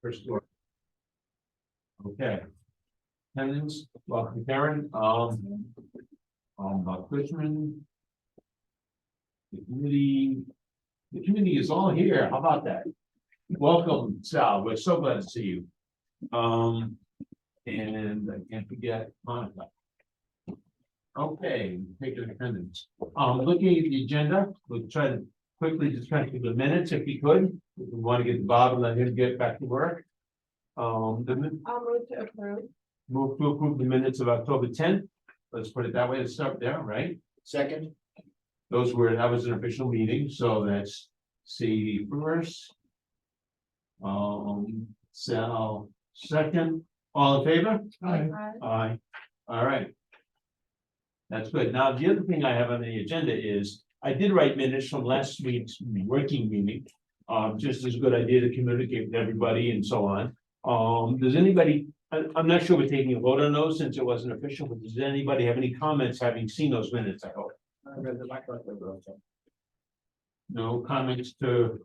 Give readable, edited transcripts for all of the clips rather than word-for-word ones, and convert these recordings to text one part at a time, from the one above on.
First floor. Okay. Attendance, welcome Karen, Bob Cushman. The committee is all here, how about that? Welcome, Sal, we're so glad to see you. And I can't forget Monica. Okay, take your attendance. Looking at the agenda, we'll try to quickly just kind of through the minutes if we could. If we want to get Bob and let him get back to work. I'll move to approve. Move to approve the minutes of October 10th. Let's put it that way, let's start there, right? Second. That was an official meeting, so that's C first. Sal second, all in favor? Aye. Aye. All right. That's good. Now, the other thing I have on the agenda is, I did write minutes from last week's working meeting. Just as a good idea to communicate with everybody and so on. Does anybody, I'm not sure we're taking a vote on those since it wasn't official, but does anybody have any comments having seen those minutes, I hope? No comments to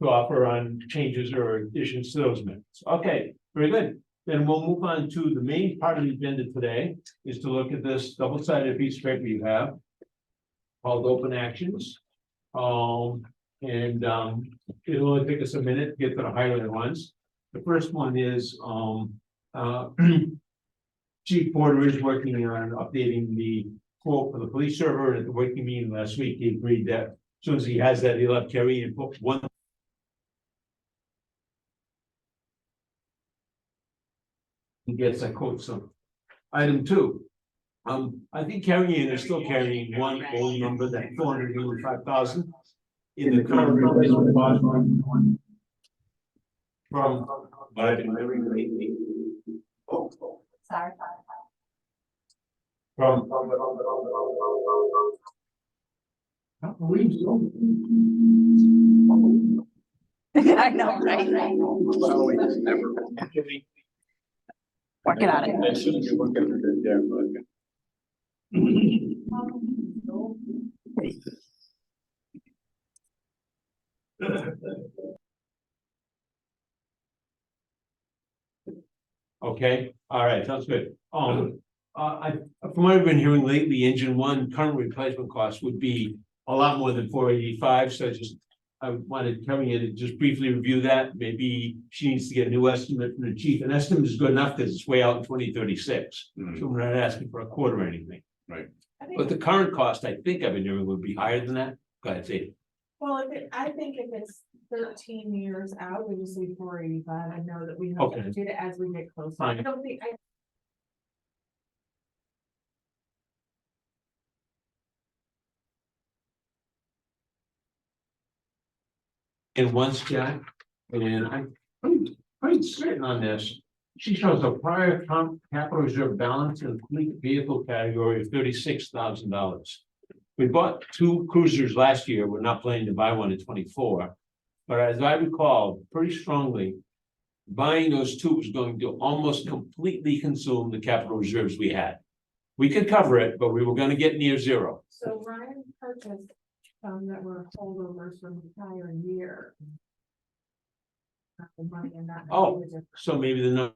offer on changes or additions to those minutes. Okay, very good. Then we'll move on to the main part of the agenda today, is to look at this double-sided piece of paper you have called open actions. It'll only take us a minute to get to the highlighted ones. The first one is, Chief Porter is working on updating the quote for the police server. At the working meeting last week, he agreed that as soon as he has that, he'll have Kerry and put one. He gets a quote, so. Item 2. I think carrying is still carrying one old number, that 485,000 in the current replacement cost. From. Sorry. From. I know, right? Working on it. Okay, all right, sounds good. From what I've been hearing lately, engine 1 current replacement cost would be a lot more than 485, so I wanted Kelly to just briefly review that. Maybe she needs to get a new estimate from the chief. An estimate is good enough because it's way out in 2036. So we're not asking for a quarter or anything. Right. But the current cost, I think I've been hearing, would be higher than that. Go ahead, say. Well, I think if it's 13 years out, we just need 485. I know that we have Okay. to do it as we get closer. Fine. I don't think And once, Jack, and I'm pretty certain on this. She shows a prior capital reserve balance in the fleet vehicle category of $36,000. We bought 2 cruisers last year. We're not planning to buy one in 24. But as I recall, pretty strongly, buying those 2 was going to almost completely consume the capital reserves we had. We could cover it, but we were going to get near zero. so. Ryan purchased some that were holdovers from the prior year. The money in that. Oh. So maybe the number.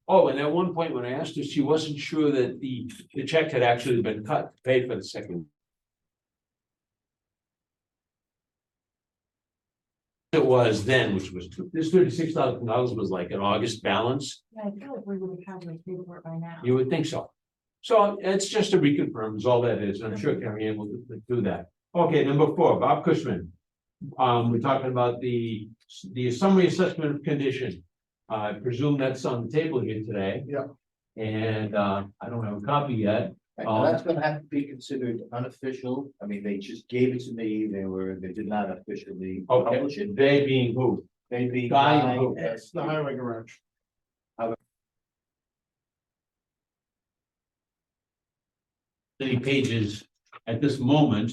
Oh, and at one point when I asked her, she wasn't sure that the check had actually been cut to pay for the second. It was then, which was this $36,000 was like an August balance. Yeah, I feel like we would have had the paperwork by now. You would think so. So it's just a reconfirm is all that is. And I'm sure Carrie Ann will do that. Okay, number 4, Bob Cushman. We're talking about the summary assessment of condition. I presume that's on the table here today. Yeah. And I don't have a copy yet. And that's gonna have to be considered unofficial. I mean, they just gave it to me. They did not officially publish Okay, it. they being who? Maybe. Guy who? Yes, the highway garage. Many pages at this moment.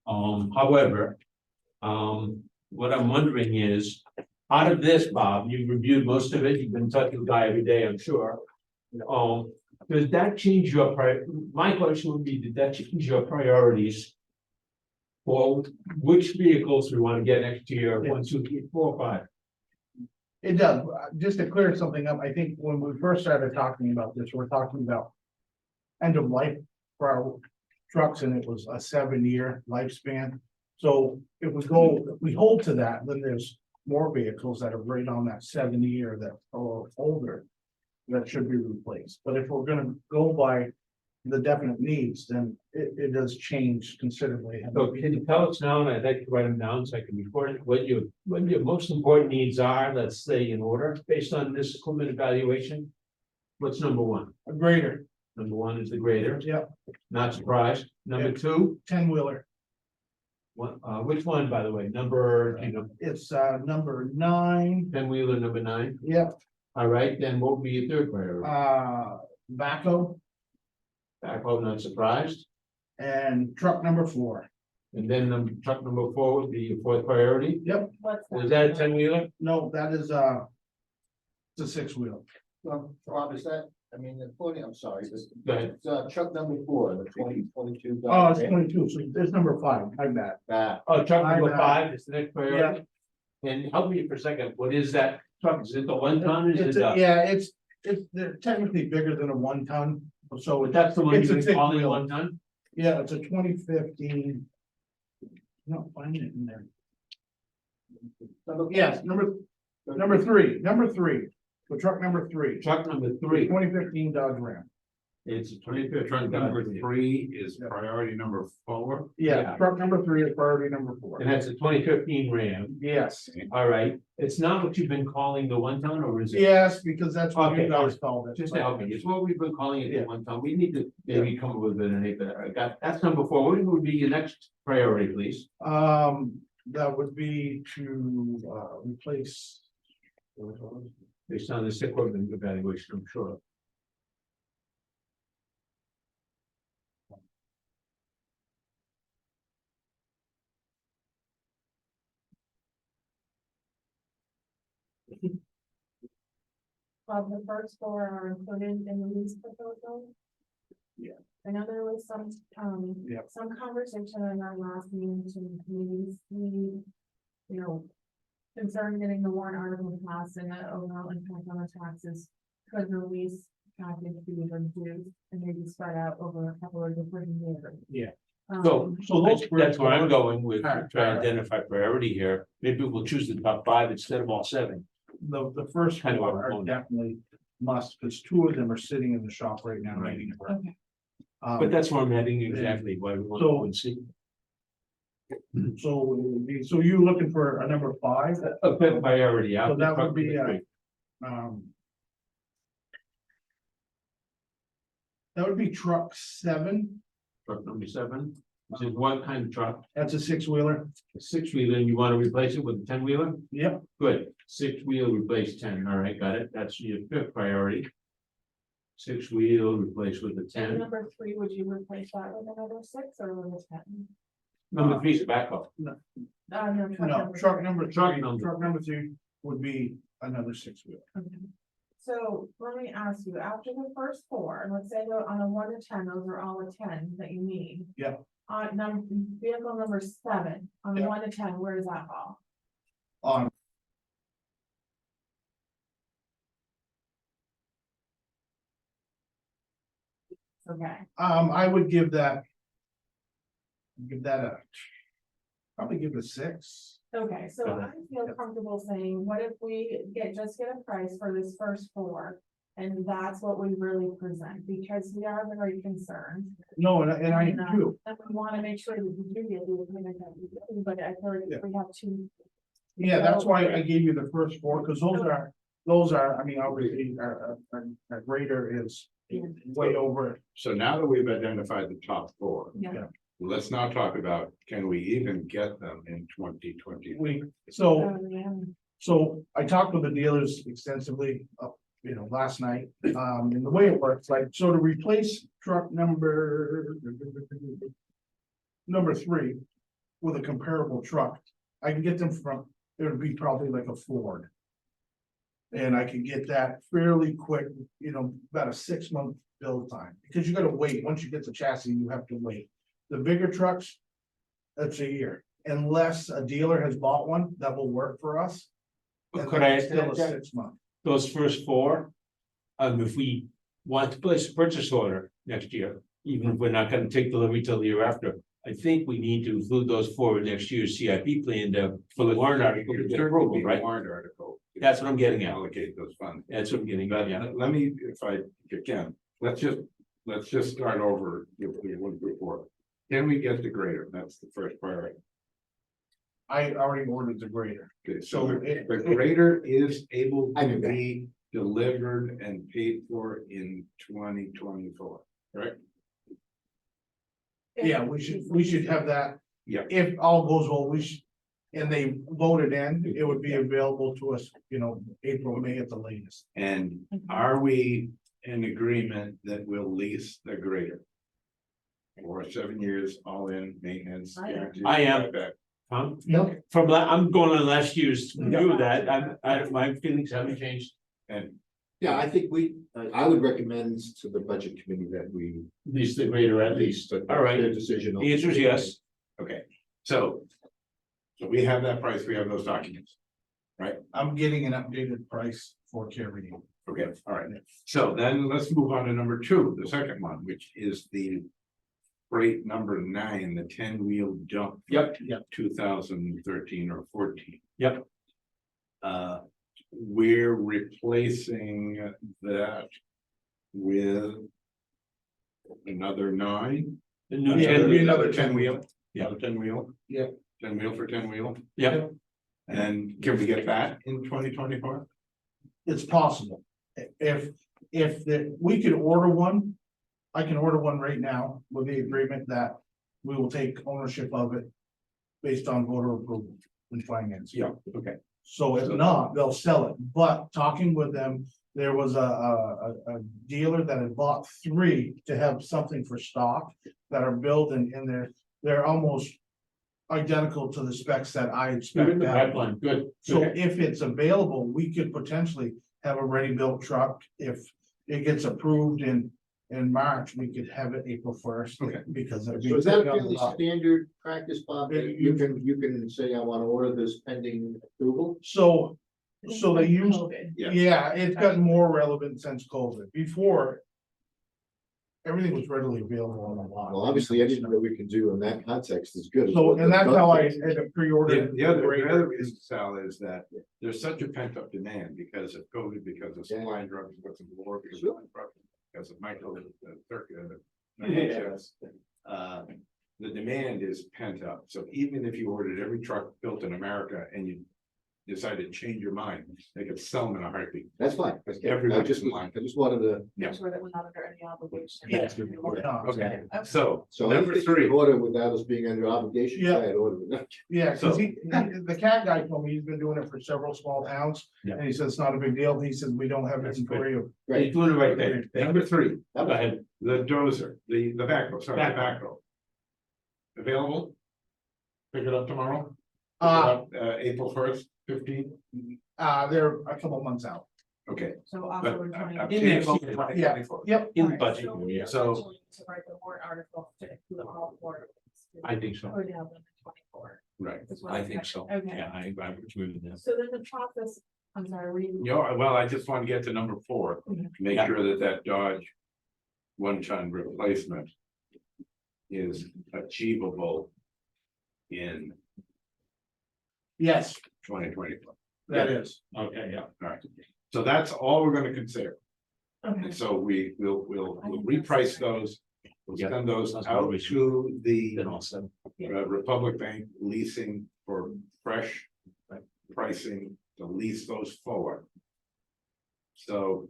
However, what I'm wondering is, out of this, Bob, you've reviewed most of it. You've been talking to the guy every day, I'm sure. Does that change your my question would be, did that change your priorities? For which vehicles we want to get next year, 1, 2, 3, 4, 5? It does, just to clear something up, I think when we first started talking about this, we're talking about. End of life for our trucks, and it was a 7-year lifespan. So if we hold to that, then there's more vehicles that are right on that 7-year that are older. That should be replaced, but if we're gonna go by the definite needs, then it does change considerably. So can you tell us now, and I'd like to write them down so I can record it, what your most important needs are, let's say in order, based on this equipment evaluation? What's number one? A grader, Number one is the grader, yeah, not surprised. Number two, 10-wheeler, which one, by the way, number, it's number 9, 10-wheeler, number 9? yeah, All right, then what would be your third priority? backhoe, Backhoe, not surprised. and truck number 4. And then truck number 4 would be your fourth priority. Yep, What's Was that a 10-wheeler? no, that is it's a 6-wheel. Rob, is that, I mean, the 40, I'm sorry, this, Go ahead. truck number 4, the 2022. Oh, it's 22, so there's number 5, I'm bad. That, Oh, truck number I'm, 5 is the next priority? And help me for a second, what is that truck? Is it the 1 ton? Is It's, it yeah, they're technically bigger than a 1-ton, so But that's the one It's a you've been calling six-wheel. 1 ton? yeah, it's a 2015. No, find it in there. Yes, number 3, the truck number 3, Truck number 3, 2015 Dodge Ram. it's a 25th. Truck number 3 is Yeah. priority number 4. Yeah, Yeah. truck number 3 is priority number 4. And that's a 2015 Ram. Yes, All right, it's not what you've been calling the 1 ton, or is it? yes, because that's what Okay, you guys called it. Just to help me, it's what we've been calling it Yeah. the 1 ton. We need to maybe come up with a name, but I got, that's number 4. What would be your next priority, please? That would be to replace. Based on this equipment evaluation, I'm sure. The first 4 are included in the lease proposal. Yeah. I know there was some, Yeah. some conversation in our last meeting to maybe see, you know, concern getting the warrant article passed and the overall impact on the taxes. Could the lease package be reduced and maybe spread out over a couple of different years? Yeah. Um, So those. That's where I'm going with, Alright, trying to alright. identify priority here. Maybe we'll choose the top 5 instead of all 7. The first Kind of one what are we're going. definitely must, because 2 of them are sitting in the shop right now. Right. waiting for- Okay. But that's where I'm heading exactly, why we want to So- go and see. So you're looking for a number 5, A bit priority, yeah. So that would be, Truck number that would be truck 7, 3. Truck number 7, this is what kind of truck? that's a 6-wheeler, A 6-wheeler, and you want to replace it with a 10-wheeler? yep, Good, 6-wheel replace 10, all right, got it, that's your 5th priority. 6-wheel replaced with a And 10, number 3, would you replace that with another 6 or with a 10? number 3 is a backup. No, no, truck number Truck 3, number. truck number 3 would be another 6-wheel. Okay. So let me ask you, after the first 4, let's say they're on a 1 to 10, those are all a 10 that you need. Yeah. Vehicle number 7, on a Yeah. 1 to 10, where does that fall? On, Okay, I would give that. Give that a. Probably give it a 6. okay, so Got I feel comfortable saying, what if we just get a price for this first 4? And that's what we really present, because we are very concerned. No, and I am too. And we wanna make sure that we do get the equipment that we do, but I feel like if we have 2. Yeah, that's why I gave you the first 4, because those are, I mean, obviously, our grader is way over. So now that we've identified the top 4, Yeah. let's now talk about, can we even get them in 2020? So I talked with the dealers extensively, last night, and the way it works, like, so to replace truck number 3 with a comparable truck, I can get them from, it would be probably like a Ford. And I can get that fairly quick, about a 6 month build time, because you gotta wait, once you get the chassis, you have to wait. The bigger trucks, that's a year, unless a dealer has bought one, that will work for us. And Could then I it's still a add that? 6 month. Those first four, if we want to place a purchase order next year, even if we're not gonna take delivery till the year after. I think we need to include those four in next year's CIP plan for the warrant article to get approval, right? Warrant article. That's what I'm getting at. Allocate those funds. That's what I'm getting But at, yeah. let me, if I can, let's just start over with the one before. Can we get the grader? That's the first priority. I already ordered the grader. Okay, So so it- the grader is able I to knew that. be delivered and paid for in 2024, correct? Yeah, we should have that. Yeah. If all goes well, and they voted in, it would be available to us, April, May at the latest. And are we in agreement that we'll lease the grader? For 7 years, all in maintenance. I am. guaranteed I am. buyback. Tom, Yep. I'm going on last year's review of that, my feelings haven't changed. And Yeah, I think I would recommend to the budget committee that we. At least the grader at least. All right. Their decision. on- The answer is yes. okay, so we have that price, we have those documents. I'm getting an updated price for carrying. Okay, all right. So then let's move on to number two, the second one, which is the freight number 9, the 10-wheel dump. Yep. 2013 or 14. Yep. We're replacing that with another 9. The new Yeah, there'll be 10 another 10-wheel. Yeah. Another 10-wheel. Yeah. 10-wheel for 10-wheel. Yeah, And can we get that in 2024? It's possible. If we could order one, I can order one right now with the agreement that we will take ownership of it based on voter approval and finance. Yeah, okay. So if not, they'll sell it. But talking with them, there was a dealer that had bought 3 to have something for stock that are built and they're almost identical to the specs that I good expect. in the to have. pipeline, good. So Okay. if it's available, we could potentially have a ready-built truck. If it gets approved in March, we could have it April 1st. Okay. Because. it'd be So is that a sitting on the fairly lot. standard practice, Bob? Yeah, You can say, I want to order this pending approval? So they use, COVID. Yeah. yeah, it's gotten more relevant since COVID. Before, everything was readily available on the lot. Well, obviously, anything that we can do in that context is good. So, and that's how I had to pre-order. The other reason, Sal, is that there's such a pent up demand because of COVID, because of supply drugs, because of war, because of because of Michael, the circuit. Yes. The demand is pent up, so even if you ordered every truck built in America and you decided to change your mind, they could sell them in a heartbeat. That's fine. Everyone's I just in line. wanted to, Yeah. Make sure that we're not under any obligation. Yeah. Okay, Okay. so so number anything 3, you order without us being under obligation, Yeah. I had ordered it. Yeah, So- cause the cat guy told me he's been doing it for several small towns. Yeah. And he says it's not a big deal. He says we don't have That's inventory of. You're doing the right thing. number 3, Go ahead. the dozer, the backhoe, sorry, the backhoe. Available? Pick it up tomorrow? April 1st, 15th, They're a couple months out. okay. So But October 20. I'm In next saying year. 2024. Yep. In the Alright, budget, so we yeah. So- essentially need to write the warrant article to include all 4 of these. I think so. Or down to 24. Right, is what I I'm think saying. so. Okay, Yeah, I agree with that. so then the process, I'm sorry, were you? well, I just want to get to number 4, Mhm. make Yeah. sure that Dodge 1-ton replacement is achievable in Yes, 2024. that is. Okay, yeah. All right, so that's all we're gonna consider. Okay. And so we'll reprice those. We'll Yeah. send those That's out what we to the Then also, Republic Bank leasing for fresh pricing to lease those forward. So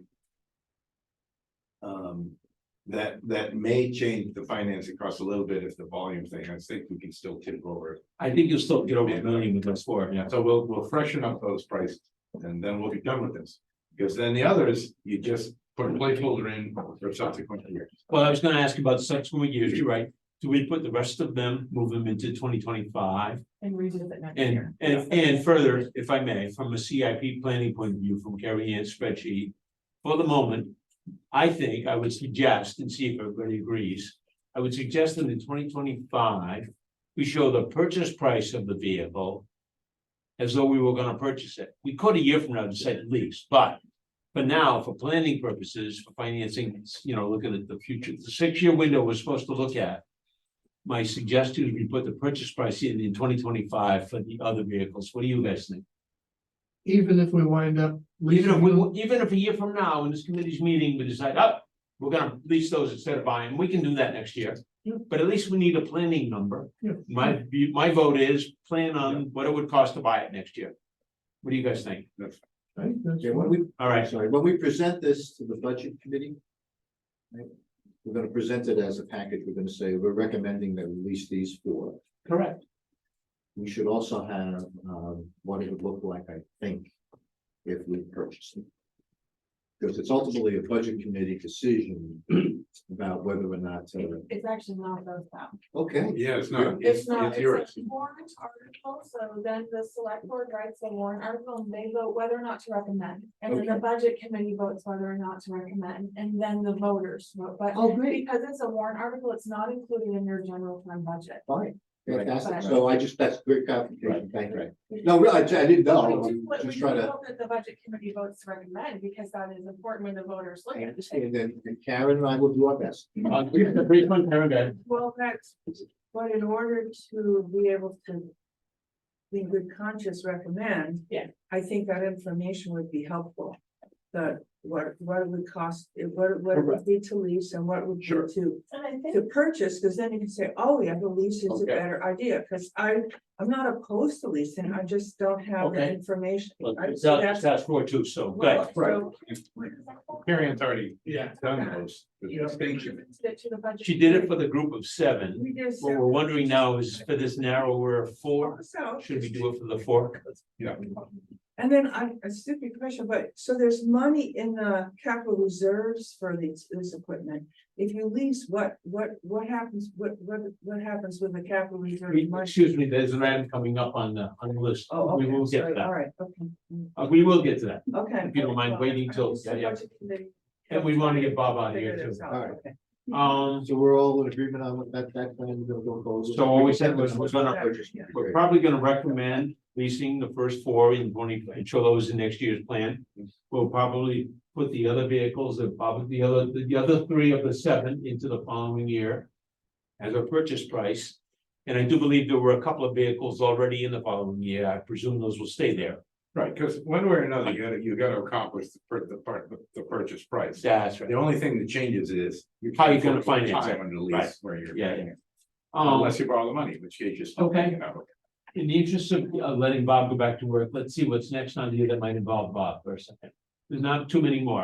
that may change the financing cost a little bit if the volume thing, I think we can still tip over. I think you'll still get over a million with those 4, yeah. So we'll freshen up those prices and then we'll be done with this. Because then the others, you just put a placeholder in for subsequent years. Well, I was gonna ask you about subsequent years, you're right. do we put the rest of them, move them into 2025? And revisit next And, year. and further, if I may, from a CIP planning point of view, from Carrie Ann's spreadsheet, for the moment, I think I would suggest, and see if everybody agrees, I would suggest that in 2025, we show the purchase price of the vehicle as though we were gonna purchase it. We could a year from now decide lease, but for now, for planning purposes, for financing, looking at the future, the 6-year window we're supposed to look at. My suggestion is we put the purchase price in 2025 for the other vehicles. What do you guys think? Even if we wind up. Even if a year from now, in this committee's meeting, we decide, oh, we're gonna lease those instead of buying, we can do that next year. Yeah. But at least we need a planning number. Yeah. My vote is plan on what it would cost to buy it next year. What do you guys think? Okay, when we, All right, sorry, when we present this to the budget committee. Right, we're gonna present it as a package, we're gonna say, we're recommending that we lease these 4. correct. We should also have, what it would look like, I think, if we purchase them. Because it's ultimately a budget committee decision about whether or not, It's actually not those that. okay. Yeah, it's not, It's not, it's yours. it's a warrant article, so then the select board writes a warrant article and they vote whether or not to recommend. And then the budget committee votes whether or not to recommend, and then the voters vote, but Oh, great, because it's a warrant article, it's not included in your general fund budget. fine, fantastic, Right. so that's great clarification, thank you. No, really, I didn't know, We I'm do- we just do trying to. hope that the budget committee votes to recommend, because that is important when the voters look I at it. understand, and Karen and I will do our best. Give a brief one, Karen, go ahead. Well, that's, but in order to be able to. Be good conscious recommend. Yeah. I think that information would be helpful. What it would cost, what it would be to lease and what it would be Sure. to And I think to purchase, because then you can say, oh, yeah, the lease is a Okay. better idea, because I'm not opposed to leasing, I just don't have the Okay. information. Well, I- it's so out, that's- it's asked for too, so, well, good. so- Karen's already Yeah. done those, the Yeah. distinction. to the budget. She did it for the group of 7. We just. What we're wondering now is for this narrower 4, So- should we do it for the 4? And then a stupid question, but so there's money in the capital reserves for this equipment. If you lease, what happens, what happens with the capital reserve? money? Excuse me, there's an item coming up on the list. Oh, We okay, will get sorry, to all that. right, okay. We will get to that. Okay. If you don't mind waiting till, Just the yeah. budget committee And we want to get Bob out of figure here too. this out, All right. okay. So we're all in agreement on what that plan we're gonna go forward. So what we said was we're gonna- Purchase. We're probably gonna recommend leasing the first 4 in 20, and show those in next year's plan. We'll probably put the other vehicles, probably the other 3 of the 7 into the following year. As a purchase price, and I do believe there were a couple of vehicles already in the following year, I presume those will stay there. Right, because one way or another, you gotta accomplish the purchase price. That's right. The only thing that changes is. How you can't gonna put finance it. time on the lease Right. where you're. Yeah, paying it. Um, Unless you borrow the money, in which case you're still. Okay. paying it out. in the interest of letting Bob go back to work, let's see what's next on here that might involve Bob for a second. There's not too many more,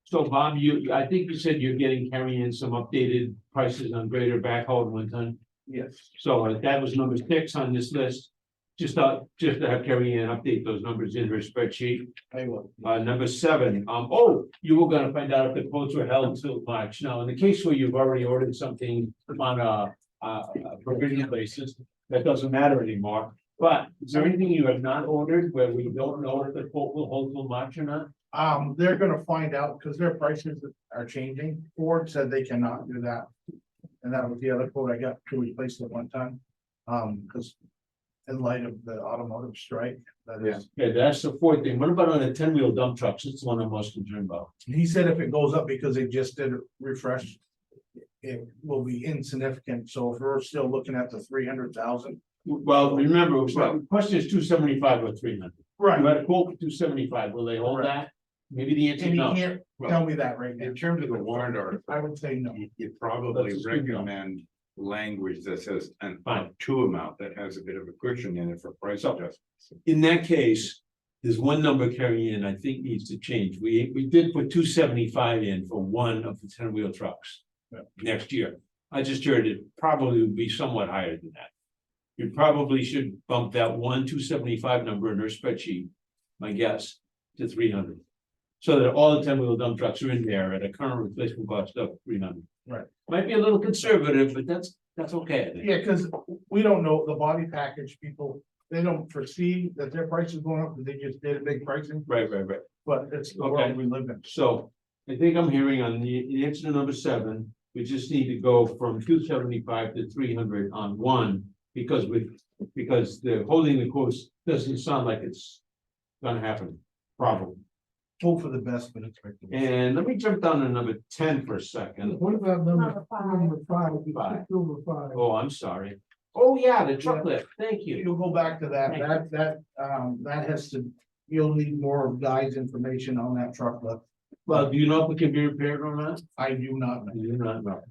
So Bob, I think you said you're getting carrying in some updated prices on greater backhoe and 1 ton. Yes. So that was number 6 on this list. Just to have Carrie Ann update those numbers in her spreadsheet. I will. Number 7, you were gonna find out if the quotes were held till March. Now, in the case where you've already ordered something on a provisional basis, that doesn't matter anymore. But is there anything you have not ordered where we don't know if the quote will hold till March or not? They're gonna find out, because their prices are changing. Ford said they cannot do that. And that was the other quote I got to replace the 1 ton. Because in light of the automotive strike, that is. Okay, that's the 4th thing. What about on the 10-wheel dump trucks? It's the one I'm most concerned about. He said if it goes up because they just did a refresh, it will be insignificant. So if we're still looking at the 300,000. Well, remember, the question is 275 or 300. You had a quote for 275. Will they hold that? Maybe the answer And is he no. can't tell me that right now. In terms of the warrant article, I would say no. you probably Let's assume no. recommend language that says an Fine. up to amount that has a bit of a cushion in it for price So- adjustments. In that case, there's one number carrying in, I think needs to change. We did put 275 in for 1 of the 10-wheel trucks. Next year. I just heard it probably would be somewhat higher than that. You probably should bump that 275 number in her spreadsheet, my guess, to 300. So that all the 10-wheel dump trucks are in there at a current replacement cost of 300. Right. Might be a little conservative, but that's okay, I think. Yeah, cause we don't know the body package people, they don't foresee that their price is going up, because they just did a big pricing, Right. but it's the Okay. world we live in. So I think I'm hearing on the answer to number 7, we just need to go from 275 to 300 on one. Because the holding the course doesn't sound like it's gonna happen, probably. Hope for the best, but expect the worst. And let me jump down to number 10 for a second. What about Number five. five? You skipped Number five. Oh, I'm sorry. Oh, yeah, the truck lift, thank you. You'll go back to that, Thank that has to, you'll need more guys' information on that truck lift. Well, do you know if it can be repaired or not? I do not know. You do not know.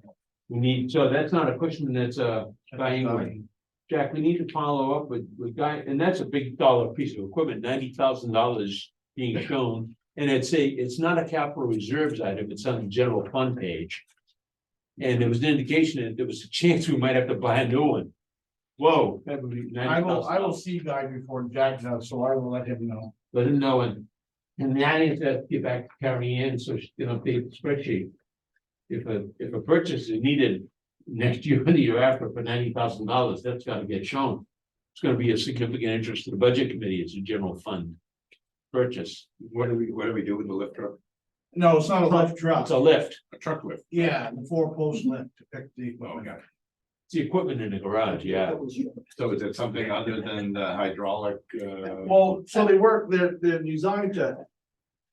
We need, so that's not a question, that's a Guy England. Jack, we need to follow up with Guy, and that's a big dollar piece of equipment, $90,000 being shown. And it's not a capital reserves item, it's on the general fund page. And there was an indication that there was a chance we might have to buy a new one. Whoa. That would be I will $90,000. see Guy before Jack does, so I will let him know. Let him know, and now you have to get back to Carrie Ann, so she can update the spreadsheet. If a purchase is needed next year or the year after for $90,000, that's gotta get shown. It's gonna be a significant interest to the budget committee, it's a general fund purchase. What do we do with the lift truck? No, it's not a lift truck. It's a lift, A truck lift? Yeah, the 4-post lift to pick the Oh, equipment. okay. it's the equipment in the garage, yeah. So is it something other than the hydraulic, Well, so they're designed to,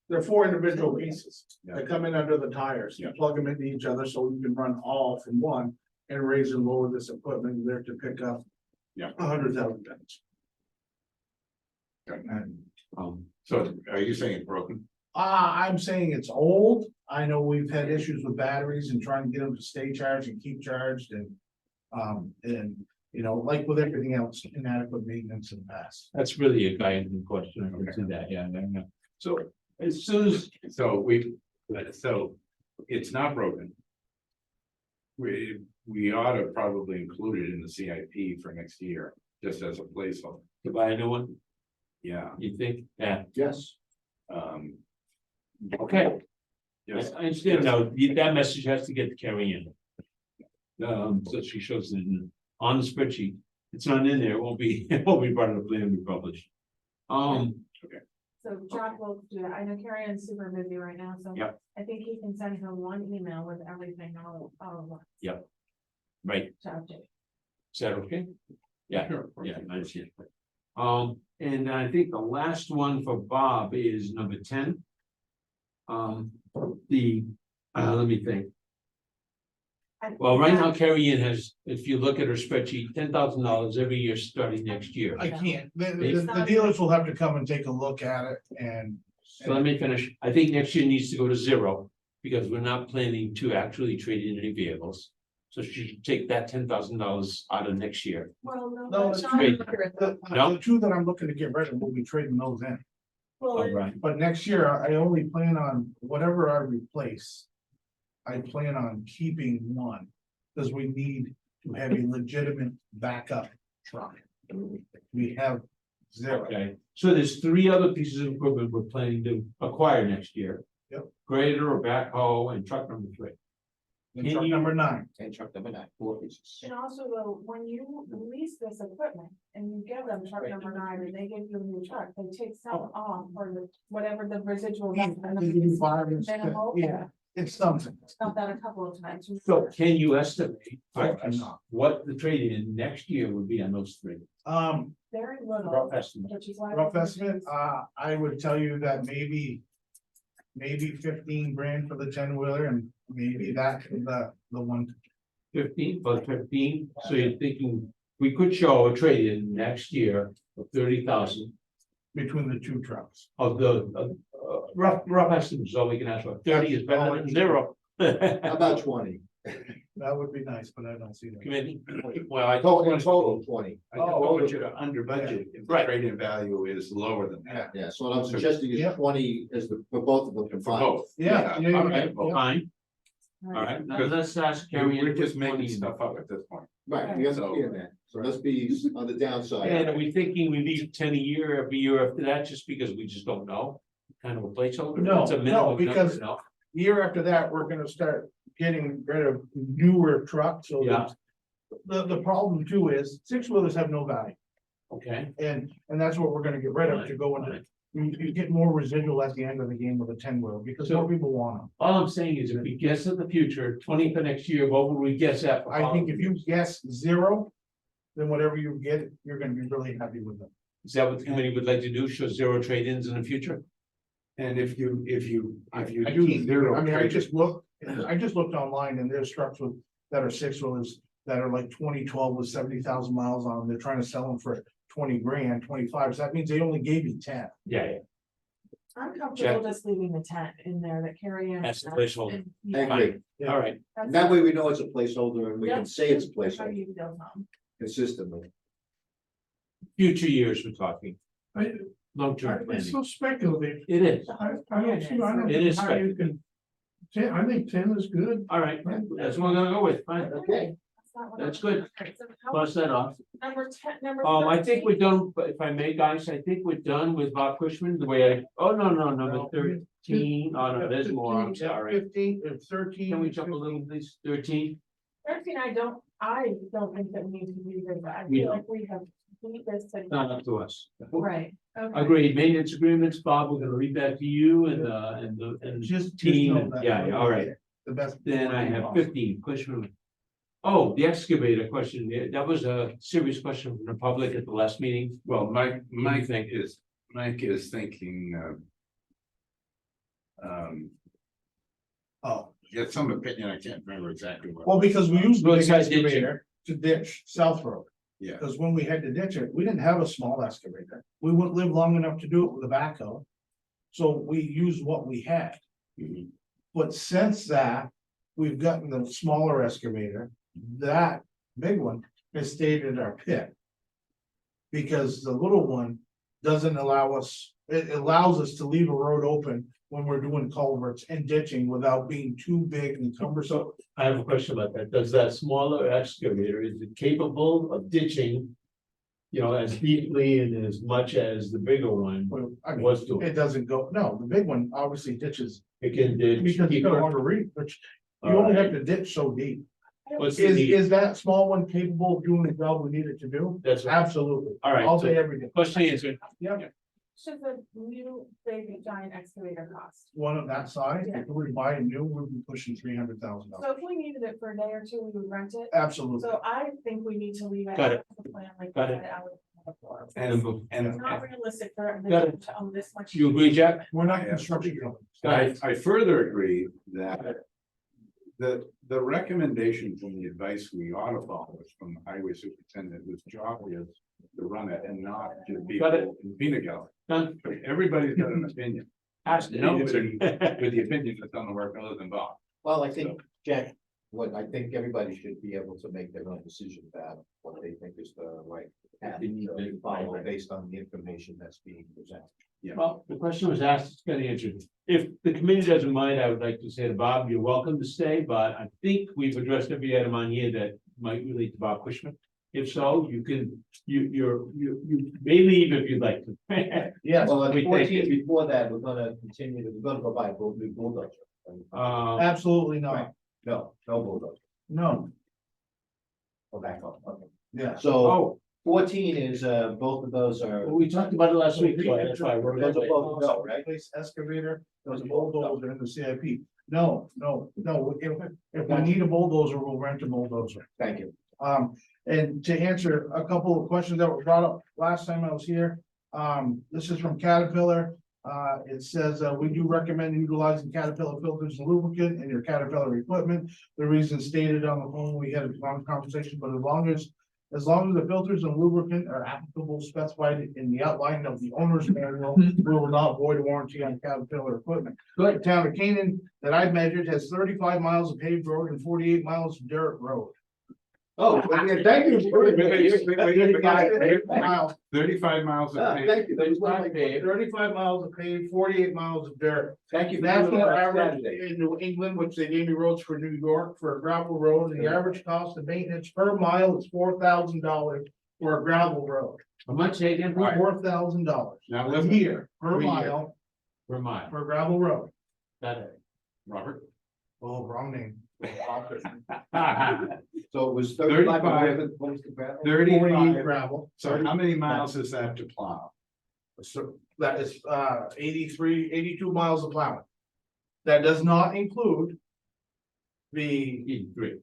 they're 4 individual pieces. They come in under the tires, you Yeah. plug them into each other so you can run all from one and raise and lower this equipment there to pick up. Yeah. 100,000 tons. Okay. And, so are you saying it's broken? I'm saying it's old. I know we've had issues with batteries and trying to get them to stay charged and keep charged and, you know, like with everything else, inadequate maintenance in the past. That's really a guiding question, I can see that, yeah. So as soon as, So it's not broken. We ought to probably include it in the CIP for next year, just as a placeholder. to buy a new one, Yeah, you think, yeah, Yes, um. okay. Yes, I understand now, that message has to get to Carrie Ann. So she shows it on the spreadsheet, it's not in there, it won't be, it won't be part of the plan we publish. So Jack will do that. I know Carrie Ann's super busy right now, so. Yep. I think he can send her one email with everything all at once Right, to update. is that okay? Yeah, Sure. yeah, I understand. And I think the last one for Bob is number 10. Let me think. Well, right now Carrie Ann has, if you look at her spreadsheet, $10,000 every year starting next year. I can't, the dealers will have to come and take a look at it and. So let me finish. I think next year needs to go to 0 because we're not planning to actually trade in any vehicles. So she should take that $10,000 out of next year. Well, No, no, it's that's not great. accurate. No? The 2 that I'm looking to get rid of, we'll be trading those in. Well, All right. But next year, I only plan on whatever I replace. I plan on keeping one, because we need to have a legitimate backup truck. We have 0. Okay, so there's 3 other pieces of equipment we're planning to acquire next year. Yep. Grader or backhoe and truck number 3. And Can truck you- number 9. and truck number 9, 4 pieces. and also though, when you lease this equipment and you give them truck number 9 and they give you a new truck, they take some off for the, whatever the residual. Yeah, they give you 5 and stuff. Minimal. Yeah, it's something. Got that a couple of times. So can you estimate I for us cannot. what the trade-in next year would be on those 3? Very little, Rough estimate. which is why. Rough estimate, I would tell you that maybe 15 grand for the 10-wheeler and maybe that for the one. 15, but 15, so you're thinking we could show a trade-in next year of 30,000 Between the 2 trucks. of the rough estimates, all we can ask for. 30 is better than 0. How about 20? That would be nice, but I don't see that. Committee, well, I Total 20. I just don't want you to under budget if the Right. trade-in value is lower than that. Yeah, so what I'm suggesting is Yeah. 20 for both of them For combined. both. Yeah, yeah, all yeah, right, well, yeah. fine, all right, now let's ask Carrie. We're just for making 20. stuff up at this point. Right, we understand that. So let's be on the downside. And are we thinking we leave 10 a year every year after that, just because we just don't know? kind of a placeholder? No, It's a no, minimum number, because- no? Year after that, we're gonna start getting rid of newer trucks, so. Yeah. The problem too is six wheelers have no value, Okay. and that's what we're gonna get rid of to go into. You get more residual at the end of the game with a 10-wheel because more people want them. All I'm saying is if we guess at the future, 20 for next year, what would we guess at? for I think if you following? guess 0, then whatever you get, you're gonna be really happy with them. Is that what the committee would like to do? Show 0 trade-ins in the future? And if you I do can't, zero. I mean, I trade- just looked online and there's trucks with, that are six wheelers that are like 2012 with 70,000 miles on them. They're trying to sell them for 20 grand, 25. So that means they only gave you 10. Yeah, I'm comfortable just leaving the tent in there that carry in. That's the placeholder. And- I yeah, agree. Yeah. all right. And that way we know it's a placeholder and we can Yep. say it's a That's how placeholder you feel, Tom. consistently. Future years we're talking, I, long-term it's planning. so speculative. It is. I don't see, I don't It is know how you can. 10, I think 10 is good. All right, that's what I'm gonna go with. Fine. Okay. That's not what That's I'm- good. Alright, so how- Cross that off. Number 10, number. I think 13. we're done, but if I may, guys, I think we're done with Bob Cushman, the way I, oh, no, number No. 13. Oh, no, there's more, I'm 15, sorry. 15, 13. Can we jump a little, please? 13? 13, I don't think that we need to revisit. I We feel don't. like we have beat this to. Not up to us. Right, okay. Agreed, maintenance agreements, Bob, we're gonna leave that to you and Just team, know and- that. yeah, all right. The best. Then I have 15, Cushman. Oh, the excavator question, yeah, that was a serious question from the public at the last meeting. Well, Mike is thinking, Oh, get some opinion, I can't remember exactly what. well, because we used the big Roadside ditching. excavator to ditch South Road. Yeah, Because when we had to ditch it, we didn't have a small excavator. We wouldn't live long enough to do it with a backhoe. So we used what we had. Mhm. But since that, we've gotten the smaller excavator, that big one has stayed in our pit. Because the little one doesn't allow us, it allows us to leave a road open when we're doing culverts and ditching without being too big and cumbersome. I have a question about that. Does that smaller excavator, is it capable of ditching? You know, as deeply and as much as the bigger one Well, I mean, was doing? it doesn't go, no, the big one obviously ditches It can ditch because it's got a deeper. longer reach, which you only have to ditch so deep. What's the Is, need? is that small one capable of doing the job we need it to do? That's right. Absolutely. All right, All so day, every day. question answered. Yeah, Should the new big giant excavator cost? one of that size, Yeah. if we buy a new, we'd be pushing $300,000. So if we needed it for a day or two, we would rent it. Absolutely. So I think we need to leave it. Got it. as a plan, like Got we it. had out before. and It's not realistic for Got them to own this much. You agree, Jack? We're not Yeah. construction companies. I further agree that. The recommendation from the advice we ought to follow is from the highway superintendent, whose job is to run it and not just be Got it. in peanut gallery. Done. But everybody's got an opinion. Ask Nobody with the opinion that's on the work other than Bob. Well, I think, Jack, what I think everybody should be able to make their own decision about what they think is the right path to follow based on the information that's being presented. Well, the question was asked, it's got answered. If the committee doesn't mind, I would like to say to Bob, you're welcome to stay, but I think we've addressed every item on here that might relate to Bob Cushman. If so, you can, you may leave if you'd like to. Yes, Well, at We take 14 it. before that, we're gonna go buy a new bulldozer. absolutely not. No bulldozer, No, go back on, okay. yeah. So Oh, 14 is, both of those are. well, we talked about it last week, so that's why I wrote Those are it. both no, right? Replace excavator, those bulldozer in the CIP. No, if we need a bulldozer, we'll rent a bulldozer. Thank you. And to answer a couple of questions that were brought up last time I was here, this is from Caterpillar. It says, we do recommend utilizing Caterpillar filters and lubricant in your Caterpillar equipment. The reason stated on the phone, we had a long conversation, but as long as the filters and lubricant are applicable specified in the outline of the owner's manual, we will not void warranty on Caterpillar equipment. The town of Canaan that I've measured has 35 miles of paved road and 48 miles of dirt road. Oh, thank you. Miles. 35 miles of paved. Thank you. That was one of my- 35 miles of paved, 48 miles of dirt. Thank you. for That's doing the that average Saturday. in New England, which they gave me roads for New York for a gravel road, and the average cost of maintenance per mile is $4,000 for a gravel road. How much, say again? $4,000 Now, a listen, year per Per year. mile per mile. for gravel road. Got it. Robert? Oh, wrong name. So it was 35. 35. What's the gravel? 35. Gravel. So how many miles is that to plow? So that is 82 miles of plowing. That does not include the Great.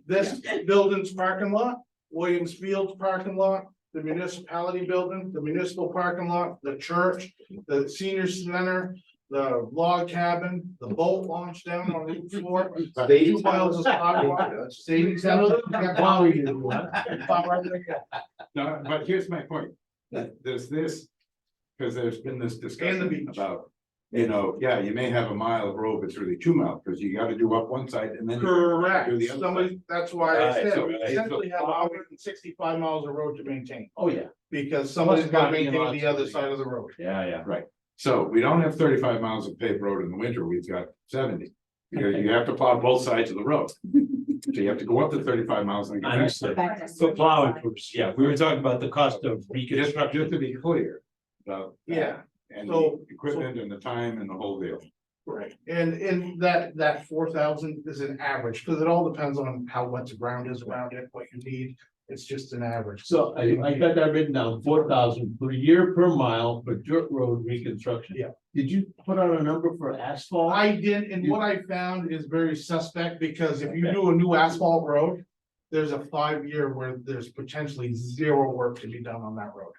this building's parking lot, Williams Field's parking lot, the municipality building, the municipal parking lot, the church, the senior center, the log cabin, the boat launch down on Route 4. 2 miles of sidewalk. Savings. No, but here's my point. There's this, because there's been this And the discussion beach. about, yeah, you may have a mile of road, but it's really 2 miles, because you gotta do up one side and then. you Correct, Do the other somebody, that's why I Right, said, so- we essentially have 165 miles of road to maintain, Oh, yeah. because somebody's gotta parking maintain lots. the other side of the road. Yeah, yeah. So we don't have 35 miles of paved road in the winter, we've got 70. Because you have to plow both sides of the road. So you have to go up to 35 miles and get back. Understood. Back to For plowing purposes, yeah, we were talking about the cost of Just reconstruction. to be clear. About that, Yeah. and So- the equipment and the time and the whole deal. Right. And that 4,000 is an average, because it all depends on how wet the ground is around it, what you need, it's just an average. So I got that written down, 4,000 per year per mile for dirt road reconstruction. Yeah. Did you put out a number for asphalt? I did, and what I found is very suspect, because if you do a new asphalt road, there's a 5-year where there's potentially 0 work to be done on that road.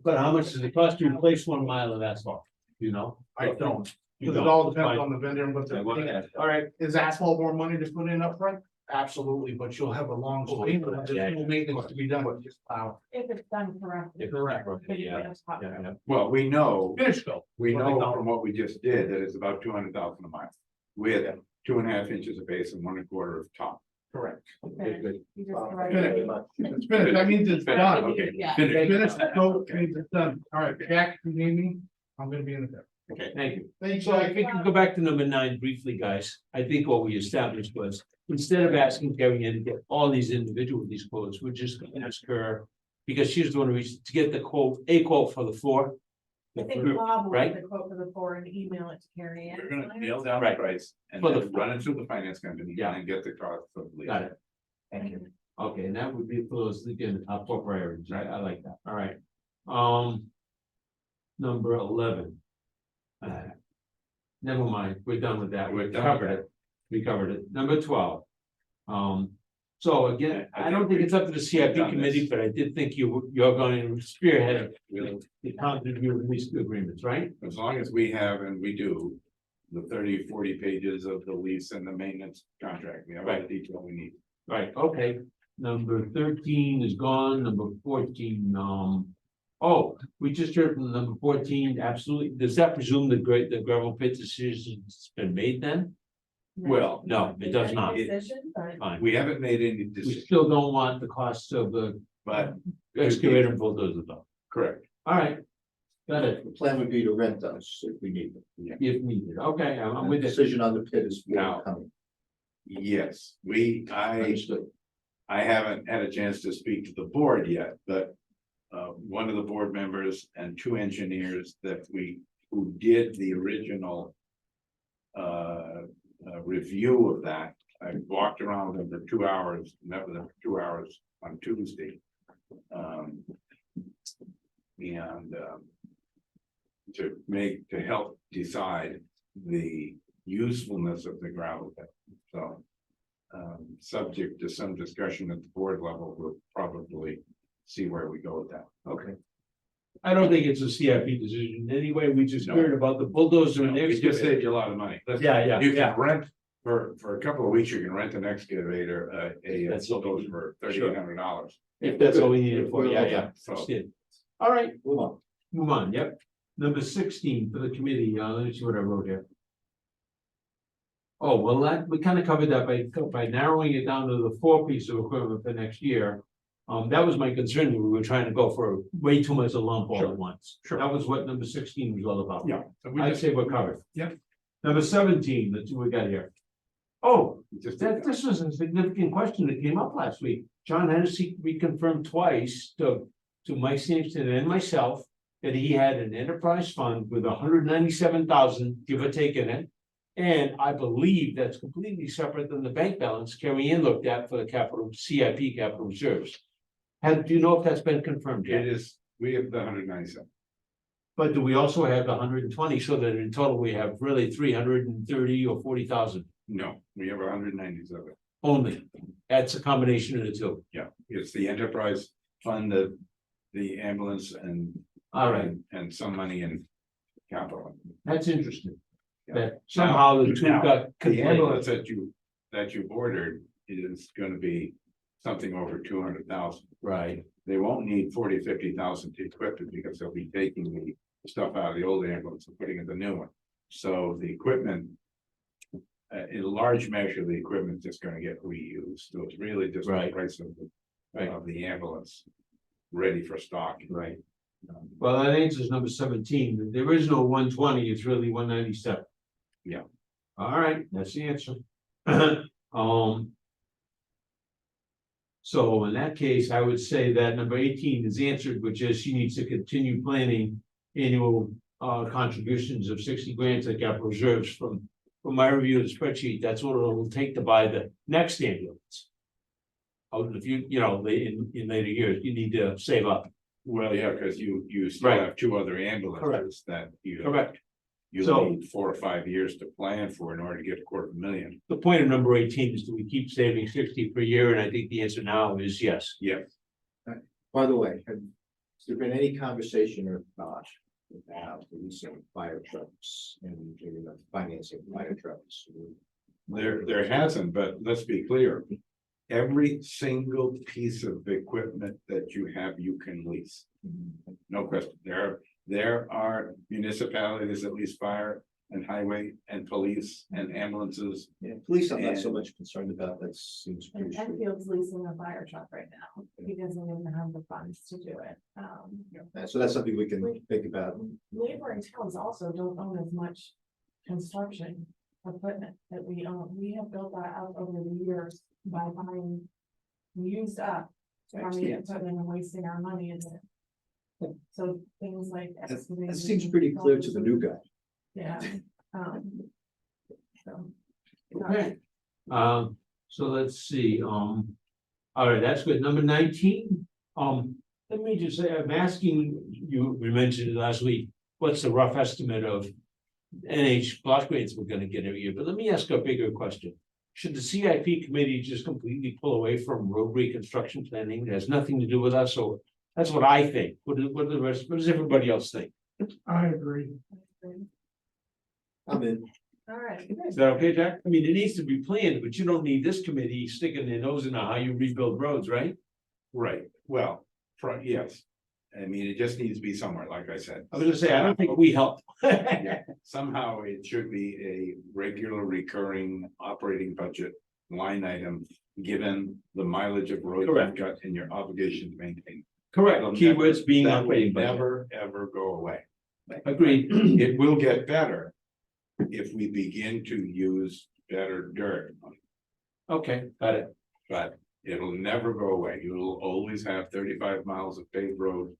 But how much does it cost to replace 1 mile of asphalt? You know? I don't, You because it don't. all depends Fine. on the vendor and what they're. All right, Is asphalt more money to put in upfront? Absolutely, but you'll have a long stream, but there's no maintenance to be done, but just plow. If it's done correctly. Correct. yeah, yeah. Well, we know, Finish go. we What they know call it. from what we just did that it's about 200,000 a mile. With 2.5 inches of base and 1.25 of top. Correct. Okay, good. You just Wow. correct Finish. it. It's finished, that means it's done. Okay. Yeah. Finish. Finish, go, means it's done. All right, Jack, you need me? I'm gonna be in the fifth. Okay, thank you. Thanks, So I think we go back to number 9 briefly, guys. I think what we established was, instead of asking Kevin to get all these individual these quotes, we're just gonna ask her. Because she's the one who to get the quote, a quote for the 4. I think Bob will Right? get the quote for the 4 and email it to Carrie Ann. We're gonna nail down the Right. price and For the then run it through the finance company Yeah. and get the cost of the lease. Got it. Thank you. Okay, and that would be for those, again, top four priorities, right? I like that, all right. Number 11. Never mind, we're done with that, We're we done covered with it, we covered it. Number 12. So again, I don't think it's up to the CIP done committee, this. but I did think you're going to spearhead We'll- the continuity of lease agreements, right? As long as we have, and we do, the 30-40 pages of the lease and the maintenance contract, we have all the detail we need. Right, okay. Number 13 is gone, number 14, oh, we just heard from number 14, absolutely, does that presume the gravel pit decision's been made then? Well, no, it does not. Decision, but Fine, We haven't made any we decision, still don't want the cost of the but excavator and bulldozer though. correct. All right. Got it, The plan would be to rent those if we need them. if needed, okay, I'm The with it. decision on the pit is Now- coming. Yes, Understood. I haven't had a chance to speak to the board yet, but. One of the board members and 2 engineers who did the original. Review of that, I walked around with them for 2 hours, met with them for 2 hours on Tuesday. To help decide the usefulness of the gravel pit, so. Subject to some discussion at the board level, we'll probably see where we go with that. Okay. I don't think it's a CIP decision anyway, we just No. heard about the bulldozer and It just excavator. saved you a lot of money. Yeah, You can rent, for a couple of weeks, you can rent an excavator, That's bulldozer for $3,800. If that's all we needed for, yeah, yeah. So- Understood. All right, Move on. move on, yep. Number 16 for the committee, let me see what I wrote here. Oh, well, we kind of covered that by narrowing it down to the 4 piece of equipment for next year. That was my concern, we were trying to go for way too much a lump all at once. Sure. That was what number 16 was all about. Yeah. so we I'd just- say we're covered. Yep. Number 17, that's what we got here. Oh, just- this was a significant question that came up last week. John had to reconfirm twice to Mike Sampson and myself that he had an enterprise fund with 197,000, give or take in it. And I believe that's completely separate than the bank balance Carrie Ann looked at for the capital CIP capital reserves. Do you know if that's been confirmed yet? It is, we have the 197. But do we also have the 120, so that in total we have really 330 or 40,000 No, we have 197. only? That's a combination of the two. Yeah, it's the enterprise fund, the ambulance and. All right, And some money in capital. that's interesting. Yeah. That somehow the two Now, got The ambulance conflated. that you ordered is gonna be something over 200,000. Right, They won't need 40-50,000 to equip it because they'll be taking the stuff out of the old ambulance and putting in the new one. So the equipment. In large measure, the equipment's just gonna get reused, so it's really just the Right. price of Right. the ambulance. Ready for stock. right. Well, that answers number 17. The original 120 is really 197. Yeah. All right, that's the answer. Um. So in that case, I would say that number 18 is answered, which is she needs to continue planning annual contributions of 60 grand to capital reserves from my review of the spreadsheet. That's what it'll take to buy the next ambulance. Oh, if you know, in later years, you need to save up. Well, yeah, because you still Right. have two other ambulances that Correct. you So- need 4 or 5 years to plan for in order to get $250,000. The point of number 18 is, do we keep saving 60 per year? And I think the answer now is yes. Yeah, By the way, has there been any conversation or thought about leasing fire trucks and financing fire trucks? there hasn't, but let's be clear. Every single piece of equipment that you have, you can lease. No question. There are municipalities that lease fire and highway and police and ambulances. Yeah, police, I'm not so much concerned about, that seems And pretty sure. Enfield's leasing a fire truck right now, he doesn't even have the funds to do it. So that's something we can think about. Neighboring towns also don't own as much construction equipment that we own. We have built that up over the years by buying used up farming equipment and wasting our money in it. So things like. That seems pretty clear to the new guy. Yeah. So. Okay. So let's see, all right, that's good. Number 19, let me just say, I'm asking you, we mentioned it last week, what's the rough estimate of NH block grants we're gonna get every year? But let me ask a bigger question. Should the CIP committee just completely pull away from road reconstruction planning? It has nothing to do with us, so that's what I think. What does everybody else think? I agree. I'm in. All right. Is that okay, Jack? I mean, it needs to be planned, but you don't need this committee sticking their nose into how you rebuild roads, right? Right, well, yes. I mean, it just needs to be somewhere, like I said. I was gonna say, I don't think we help. Yeah, somehow it should be a regular recurring operating budget line item, given the mileage of road you've Correct. got and your obligation to maintain. Correct, That'll keywords being That will operating budget. never, ever go away. Agreed. It will get better if we begin to use better dirt, Okay, got it. but it'll never go away. You will always have 35 miles of paved road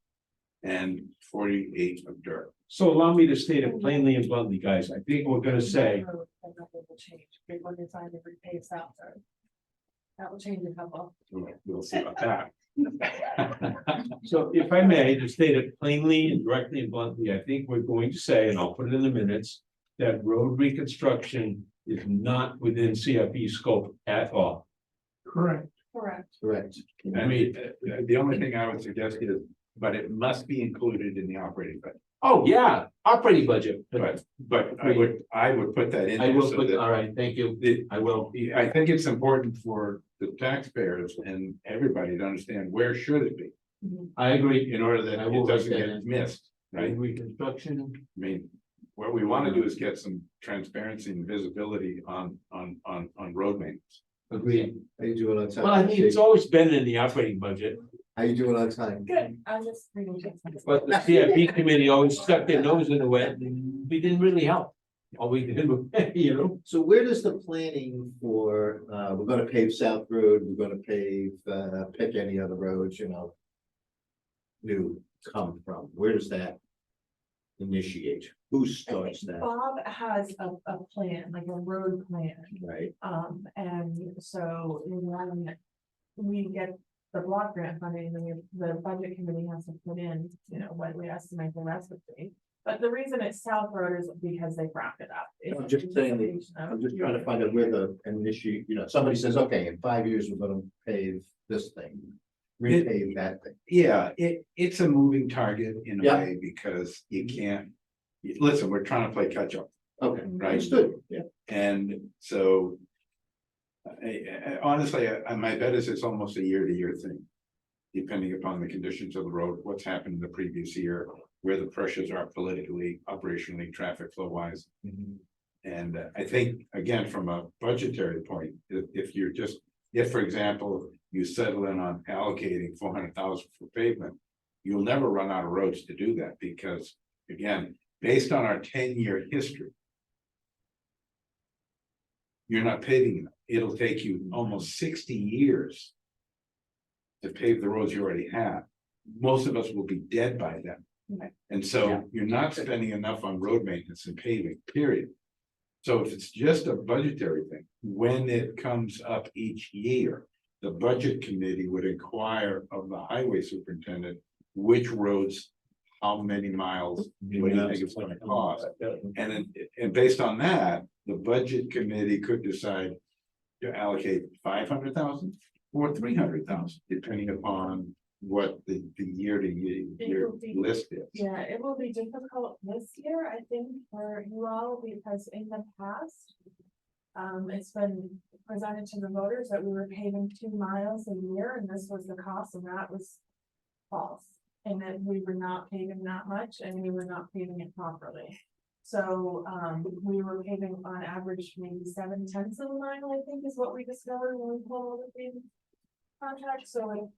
and 48 of dirt. So allow me to state it plainly and bluntly, guys. I think we're gonna say, Nothing will change, big one inside every pave south road. That will change a couple. We'll see about that. so if I may, to state it plainly and directly and bluntly, I think we're going to say, and I'll put it in the minutes, that road reconstruction is not within CIP scope at all. Correct. Correct. Correct. I mean, the only thing I would suggest is, but it must be included in the operating budget. Oh, yeah, operating budget, But I would put that in. I there will so put, that all right, thank you. I will. I think it's important for the taxpayers and everybody to understand where should it be, I agree. in order that I will it doesn't write that get in. missed, right? Reconstruction, I mean, what we want to do is get some transparency and visibility on road maintenance. agreed. How you doing on time? Well, I think it's always been in the operating budget, How you doing on time? Good, I'm just reading. but the CIP committee always stuck their nose in the wet and we didn't really help. All we did, was, you know, So where does the planning for, we're gonna pave South Road, we're gonna pave, pick any other roads, new come from? Where does that initiate? Who I starts think that, Bob has a plan, like a road plan. right? And so when we get the block grant funding, then the budget committee has to put in, you know, what we estimate the rest would be. But the reason it's South Road is because they wrapped it up. I'm just saying that- I'm just trying to find out where the initiate, somebody says, okay, in 5 years, we're gonna pave this thing. Repave that thing. Yeah, it's a moving target in a Yeah. way because you can't, listen, we're trying to play catch up. Okay, Right. understood, yeah. And so. Honestly, my bet is it's almost a year-to-year thing. Depending upon the conditions of the road, what's happened in the previous year, where the pressures are politically, operationally, traffic flow wise. And I think, again, from a budgetary point, if, for example, you settle in on allocating 400,000 for pavement. You'll never run out of roads to do that, because, again, based on our 10-year history. You're not paving enough. It'll take you almost 60 years. To pave the roads you already have. Most of us will be dead by then. Right. And so Yeah. you're not spending enough on road maintenance and paving, period. So if it's just a budgetary thing, when it comes up each year, the budget committee would inquire of the highway superintendent, which roads, how many miles, what do you think it's gonna cost? And based on that, the budget committee could decide to allocate 500,000 or 300,000, depending upon what the year to year will be- list is. Yeah, it will be difficult this year, I think, for you all, because in the past. It's been presented to the voters that we were paving 2 miles a year, and this was the cost, and that was false. And that we were not paving that much, and we were not paving it properly. So, we were paving on average maybe 7/10 of a mile, I think, is what we discovered when we pulled the paving contract. So, I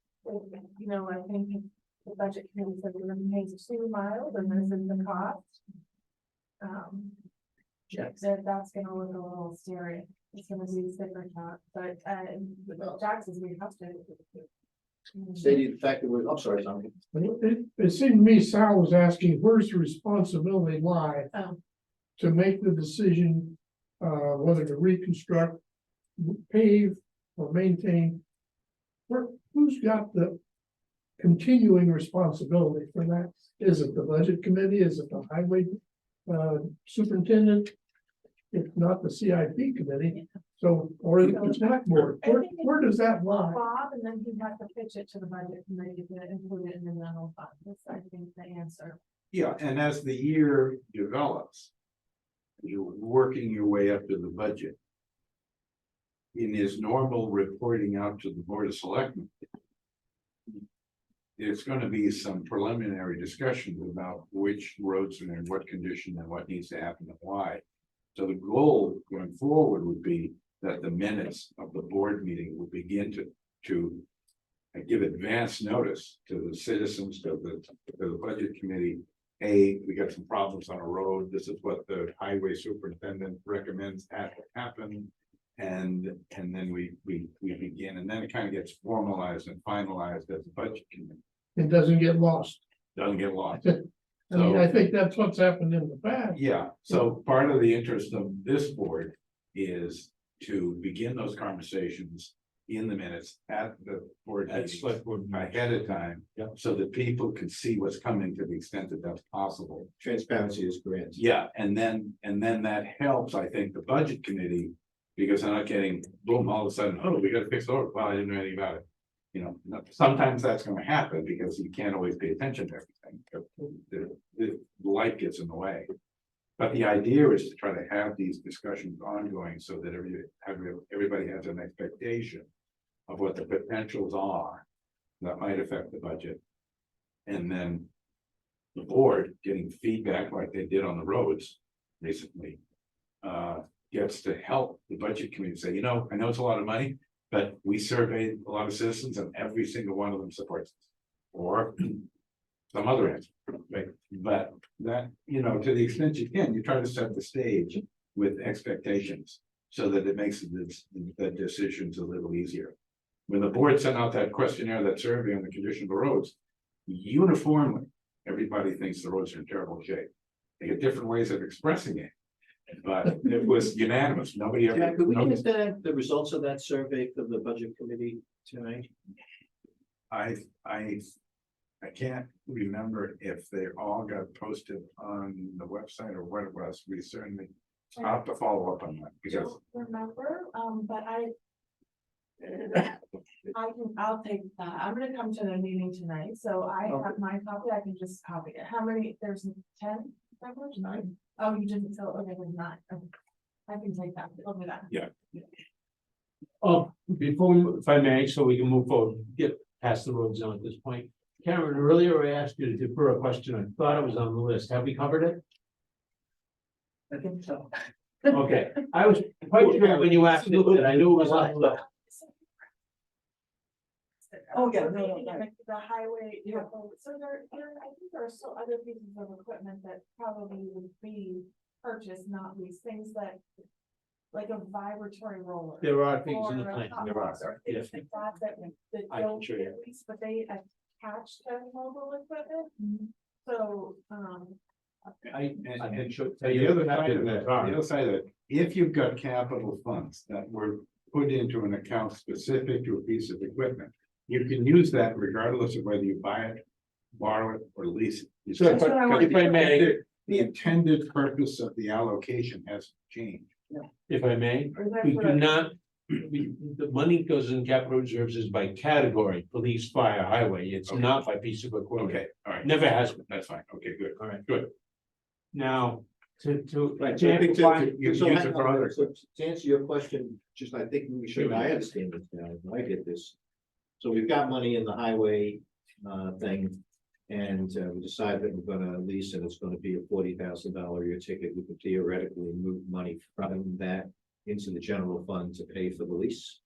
think the budget committee said we're gonna pay 2 miles, and this is the cost. That's gonna look a little scary. It's gonna be different, but, Jackson's we have to. Stating the fact that we're, I'm sorry, Tom. It seemed to me Sal was asking, where's the responsibility lie? Oh. To make the decision, whether to reconstruct, pave, or maintain. Who's got the continuing responsibility for that? Is it the budget committee? Is it the highway superintendent? If not the CIP committee, so, or the select board, where does that lie? Bob, and then he'd have to pitch it to the budget committee to include it in the general fund. That's, I think, the answer. Yeah, and as the year develops, you're working your way up to the budget. In his normal reporting out to the Board of Selectmen, there's gonna be some preliminary discussions about which roads are in what condition and what needs to happen and why. So the goal going forward would be that the minutes of the board meeting will begin to give advance notice to the citizens, to the budget committee. Hey, we got some problems on a road. This is what the highway superintendent recommends happen. And then we begin, and then it kind of gets formalized and finalized as a budget committee. It doesn't get lost. Doesn't get lost. I mean, I think that's what's happened in the past. Yeah, so part of the interest of this board is to begin those conversations in the minutes at the board meetings ahead of time. Yeah. So that people can see what's coming to the extent that that's possible. Transparency is great. Yeah, and then that helps, I think, the budget committee, because they're not getting, boom, all of a sudden, oh, we gotta fix the road, well, I didn't know anything about it. Sometimes that's gonna happen because you can't always pay attention to everything. The light gets in the way. But the idea is to try to have these discussions ongoing so that everybody has an expectation of what the potentials are that might affect the budget. And then the board getting feedback like they did on the roads recently, gets to help the budget committee say, I know it's a lot of money, but we surveyed a lot of citizens and every single one of them supports this. Or some other answer, right? But that, to the extent you can, you try to set the stage with expectations so that it makes the decisions a little easier. When the board sent out that questionnaire, that survey on the condition of the roads, uniformly, everybody thinks the roads are in terrible shape. They had different ways of expressing it. But it was unanimous, nobody ever. Jack, could we nobody- get the results of that survey from the budget committee tonight? I can't remember if they all got posted on the website or what it was, we certainly, I'll have to follow up on that, because. Don't remember, but I'll take that. I'm gonna come to the meeting tonight, so I have my copy, I can just copy it. How many, there's 10? That much? 9. Oh, you didn't fill, okay, there's 9. Okay. I can take that, I'll do that. Oh, before, if I may, so we can move forward, get past the road zone at this point. Cameron, earlier I asked you to defer a question. I thought it was on the list. Have we covered it? I think so. Okay, I was quite sure when you asked it, that I knew it was on the list. Oh, yeah, no, The highway, so I think there are still other pieces of equipment that probably would be purchased, not leased, things that. Like a vibratory roller. There are things in the or a plan. hot There are. box or Yes. things like that I can don't show you. get leased, but they attach to mobile equipment. So, I can show. tell The you other what side happened of with that, the car. other side of it, if you've got capital funds that were put into an account specific to a piece of equipment. You can use that regardless of whether you buy it, borrow it, or lease it. So That's what I want. if I may, The intended purpose of the allocation has changed. if I may, or that's we what do I- not, the money goes in capital reserves is by category, police, fire, highway. It's Okay. not by piece of equipment. Okay, all right. Never has been. That's fine. Okay, good. All right. Good. Now, to. Right, to so I think amplify- that, you so use hang it for on, other- so to answer your question, just I think we should, I understand this now, I get this. So we've got money in the highway thing. And we decide that we're gonna lease and it's gonna be a $40,000 a year ticket. We could theoretically move money from that into the general fund to pay for the lease.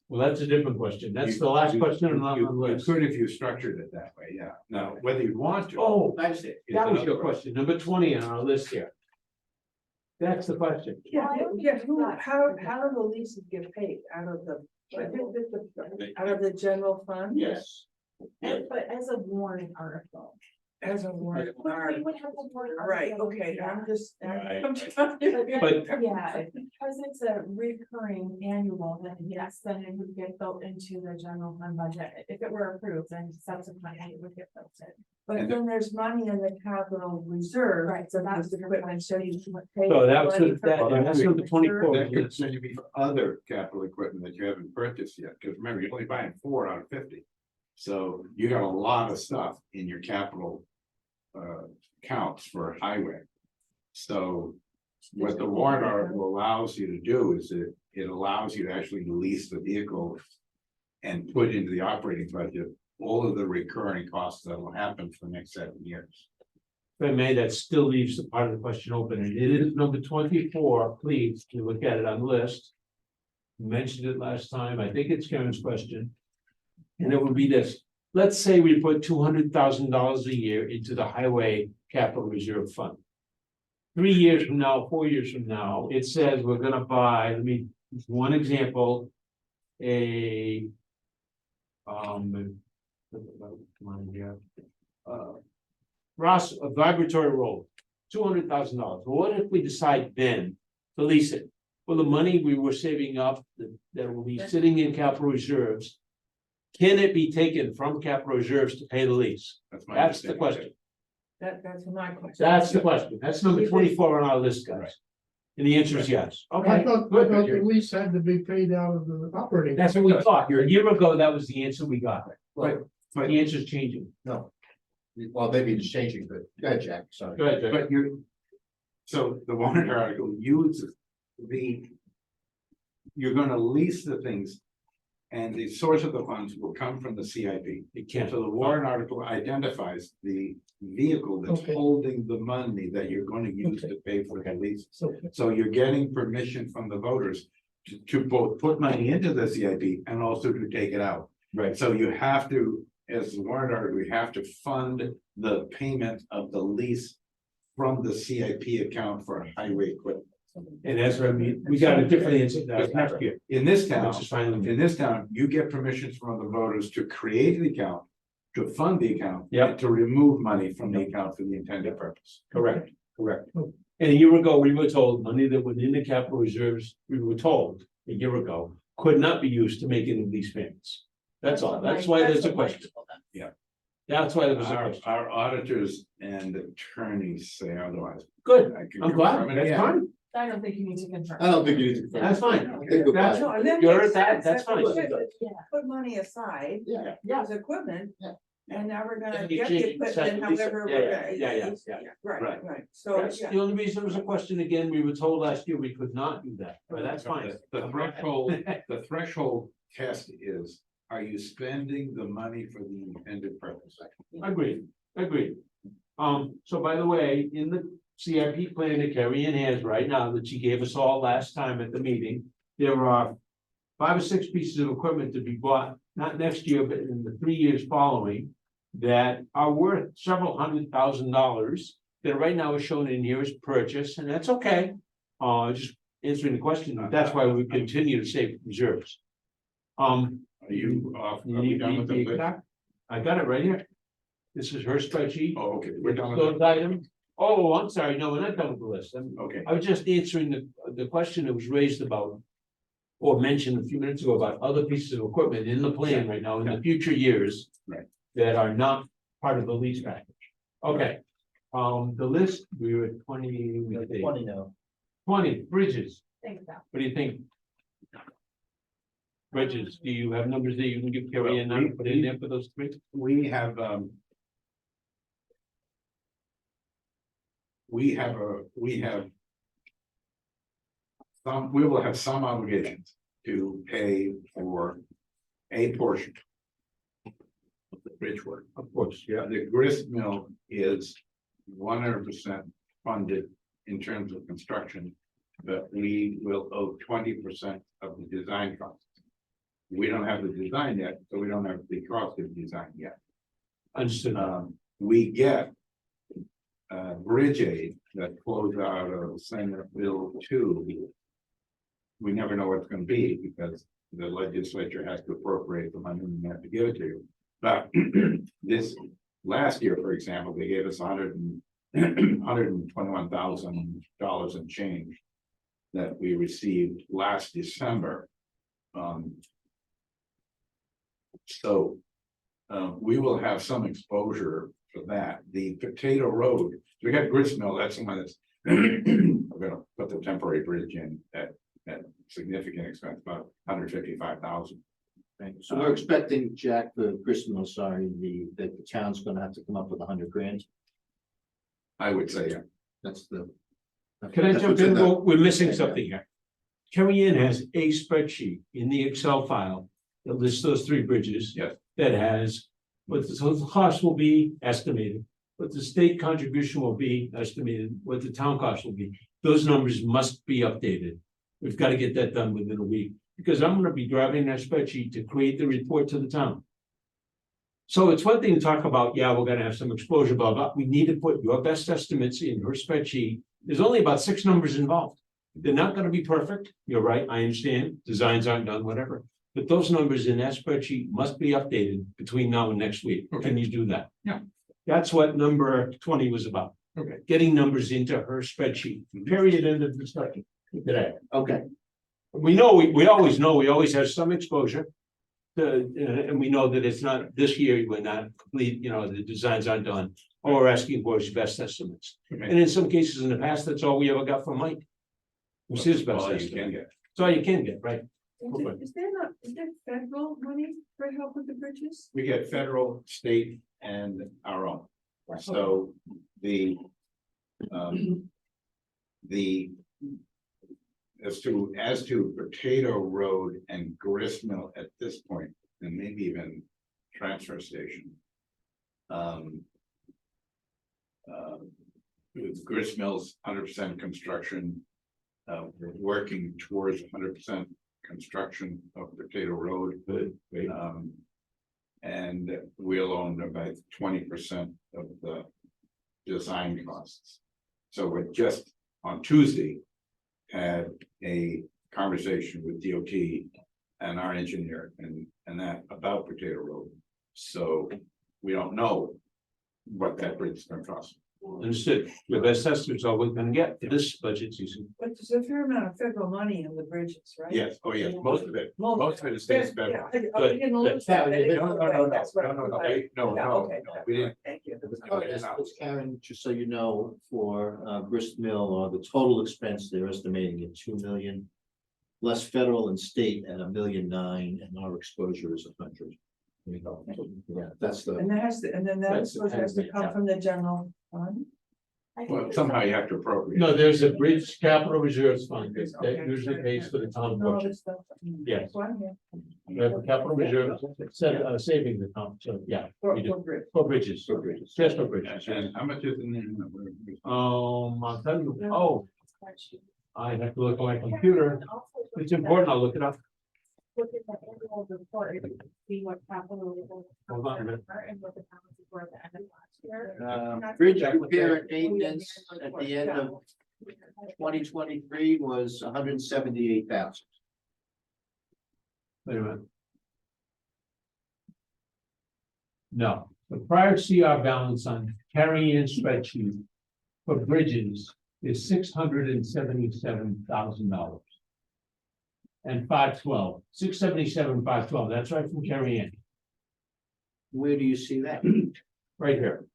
Well, that's a different question. That's You- the last you- question on you- the You list. could if you structured it that way, yeah. Now, whether you want to. Oh, That's it. is that was another your question. Number 20 on our list here. That's the question. Yeah, Well, I don't yeah, think who, that- how do the leases get paid? Out of the, out of the general fund? Yes. But as a warning article. As a warrant. We would have a warrant Right, article, okay, yeah. I'm just. Right. I'm trying to- But- Yeah, because it's a recurring annual, then yes, then it would get built into the general fund budget. If it were approved, then subsequently it would get built in. But then there's money in the capital reserve. Right, so that's the equipment, so you. pay So that was, money that, from that's the number 24. That could certainly be for other capital equipment that you haven't purchased yet, because remember, you're only buying 4 out of 50. So you got a lot of stuff in your capital counts for highway. So what the warrant article allows you to do is it allows you to actually lease the vehicle and put into the operating budget all of the recurring costs that will happen for the next 7 years. If I may, that still leaves the part of the question open, and it is number 24, please, to look at it on the list. You mentioned it last time, I think it's Karen's question. And it would be this, let's say we put $200,000 a year into the highway capital reserve fund. 3 years from now, 4 years from now, it says we're gonna buy, let me, one example. A come on here. Ross, a vibratory roller, $200,000. Well, what if we decide then to lease it? Well, the money we were saving up that will be sitting in capital reserves. Can it be taken from capital reserves to pay the lease? That's my That's the understanding. question. That's my question. That's the question. That's number 24 on our list, guys. And the answer is yes. I Okay, thought good. the lease had to be paid out of the operating. That's what we thought. A year ago, that was the answer we got. Right. But the answer's changing. No. Well, maybe it's changing, but go ahead, Jack, sorry. Go ahead, Jack. But so the warrant article uses you're gonna lease the things. And the source of the funds will come from the CIP. It can't. So the warrant article identifies the vehicle that's Okay. holding the money that you're gonna use Okay. to pay for the lease. So, So you're getting permission from the voters to both put money into the CIP and also to take it out. Right. So you have to, as the warrant article, we have to fund the payment of the lease from the CIP account for highway equipment. And that's what I mean. We got a different answer that next year. In this town, Which is fine. you get permissions from the voters to create the account to fund the account. Yep. and to remove money from the account for the intended purpose. Correct, correct. And a year ago, we were told money that was in the capital reserves, we were told a year ago, could not be used to make any lease payments. That's all. That's why there's a question. That's why there was a question. Our auditors and attorneys say otherwise. Good. I can I'm glad. confirm it That's again. fine. I don't think you need to confirm. I don't think you need to. That's fine. Okay, goodbye. That's, No, and that you're makes at that, sense. that's fine. Put money aside. Yeah. As equipment. Yeah. And now we're gonna And you get change the it, equipment exactly. however. Yeah, we're yeah, gonna- yeah, Right, Right. right, so, That's yeah. the only reason there was a question again, we were told last year we could not do that, but that's fine. The threshold test is, are you spending the money for the intended purpose? Agreed, agreed. So by the way, in the CIP plan that Carrie Ann has right now, that she gave us all last time at the meeting, there are 5 or 6 pieces of equipment to be bought, not next year, but in the 3 years following, that are worth several $100,000, that right now is shown in here as purchase, and that's okay. Just answering the question, that's why we continue to save reserves. Are you off? You Are we need done with the the list? exact- I got it right here. This is her spreadsheet. Oh, okay, we're done with Those items. Oh, I'm sorry, no, we're not done with the list. that. Okay, I was just answering the question that was raised about. Or mentioned a few minutes ago about other pieces of equipment in the plan right now in the future years. Right. That are not part of the lease package. Okay, the list, we were at 20. 20 now. 20 bridges, Thanks, Val. what do you think? Bridges, do you have numbers that you can give Carrie and put in there for those 3? we have, we have. We will have some obligations to pay for a portion. Of the bridge work. Of course, yeah. The grist mill is 100% funded in terms of construction. But we will owe 20% of the design costs. We don't have the design yet, so we don't have the cost of the design yet. Understood. We get. Bridge aid that flows out of Senate Bill 2. We never know what it's gonna be because the legislature has to appropriate the money and they have to give it to you. But this last year, for example, they gave us $121,000 in change. That we received last December. We will have some exposure for that. The Potato Road, we got grist mill, that's the one that's. We're gonna put the temporary bridge in at significant expense, about $155,000. So we're expecting, Jack, the Christmas, sorry, that the town's gonna have to come up with $100,000. I would say, yeah. That's the. Can I that's jump what's in? the- Well, we're missing something here. Carrie Ann has a spreadsheet in the Excel file that lists those 3 bridges. Yes. That has what the total cost will be estimated, what the state contribution will be estimated, what the town cost will be. Those numbers must be updated. We've got to get that done within a week, because I'm gonna be driving that spreadsheet to create the report to the town. So it's one thing to talk about, yeah, we're gonna have some exposure, blah, blah. We need to put your best estimates in your spreadsheet. There's only about 6 numbers involved. They're not gonna be perfect. You're right, I understand. Designs aren't done, whatever. But those numbers in that spreadsheet must be updated between now and next week. Can you do that? Yeah. That's what number 20 was about. Okay. Getting numbers into her spreadsheet, period, end of discussion today. Okay, We know, we always know, we always have some exposure. And we know that it's not, this year, we're not complete, the designs aren't done. All we're asking for is best estimates. Okay. And in some cases in the past, that's all we ever got from Mike. Was his best All you estimate. can get. It's all you can get, right? Is there federal money for help with the bridges? We get federal, state, and our own. So the. As to Potato Road and Grist Mill at this point, and maybe even transfer station. With Grist Mill's 100% construction. We're working towards 100% construction of Potato Road. And we'll own about 20% of the design costs. So we're just on Tuesday. Had a conversation with DOT and our engineer and that about Potato Road. So we don't know what that bridge is gonna cost. Understood, the best estimates are we're gonna get for this budget season. But there's a fair amount of federal money in the bridges, right? Yes, oh yes, most of it, most of it is Yeah, federal. yeah, I Good. didn't lose that. I didn't No, lose no, that. no, no, That's what no, I- no, no, okay. no, Yeah, no, okay, no, we didn't. Thank you. Karen, just so you know, for grist mill, or the total expense, they're estimating at 2 million. Less federal and state at 1.9 million, and our exposure is 100. Yeah, that's the. And that has to, and then that's That's what has to come from the general fund? I think Well, it's somehow you have to appropriate. No, there's a bridge capital reserves fund that Okay. usually pays for the town No, portion. this stuff. Yes. One, yeah. We have a capital reserves, savings account, so yeah, we do. For grid. For bridges, For bridges. just for bridges. And how much is in there? I'll tell you, I have to look on my computer, it's important, I'll look it up. Look at the annual report, you can see what capital. Hold on a minute. And what the balances were at the end of last year. Bridge repair and maintenance at the end of 2023 was 178,000. Wait a minute. No, the prior CR balance on carrying in spreadsheet for bridges is $677,000. And 512, 677, 512, that's right from carry in, Where do you see that? right here.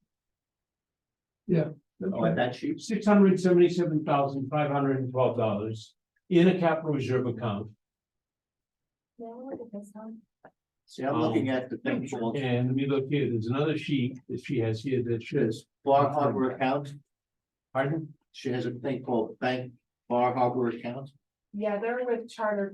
Oh, at that sheet? $677,512 in a capital reserve account. Yeah, look at this one. See, I'm looking at the thing called And let me look here, there's another sheet that she has here that shows, Bar Harbor account. pardon? She has a thing called Bank Bar Harbor account. Yeah, they're with Charter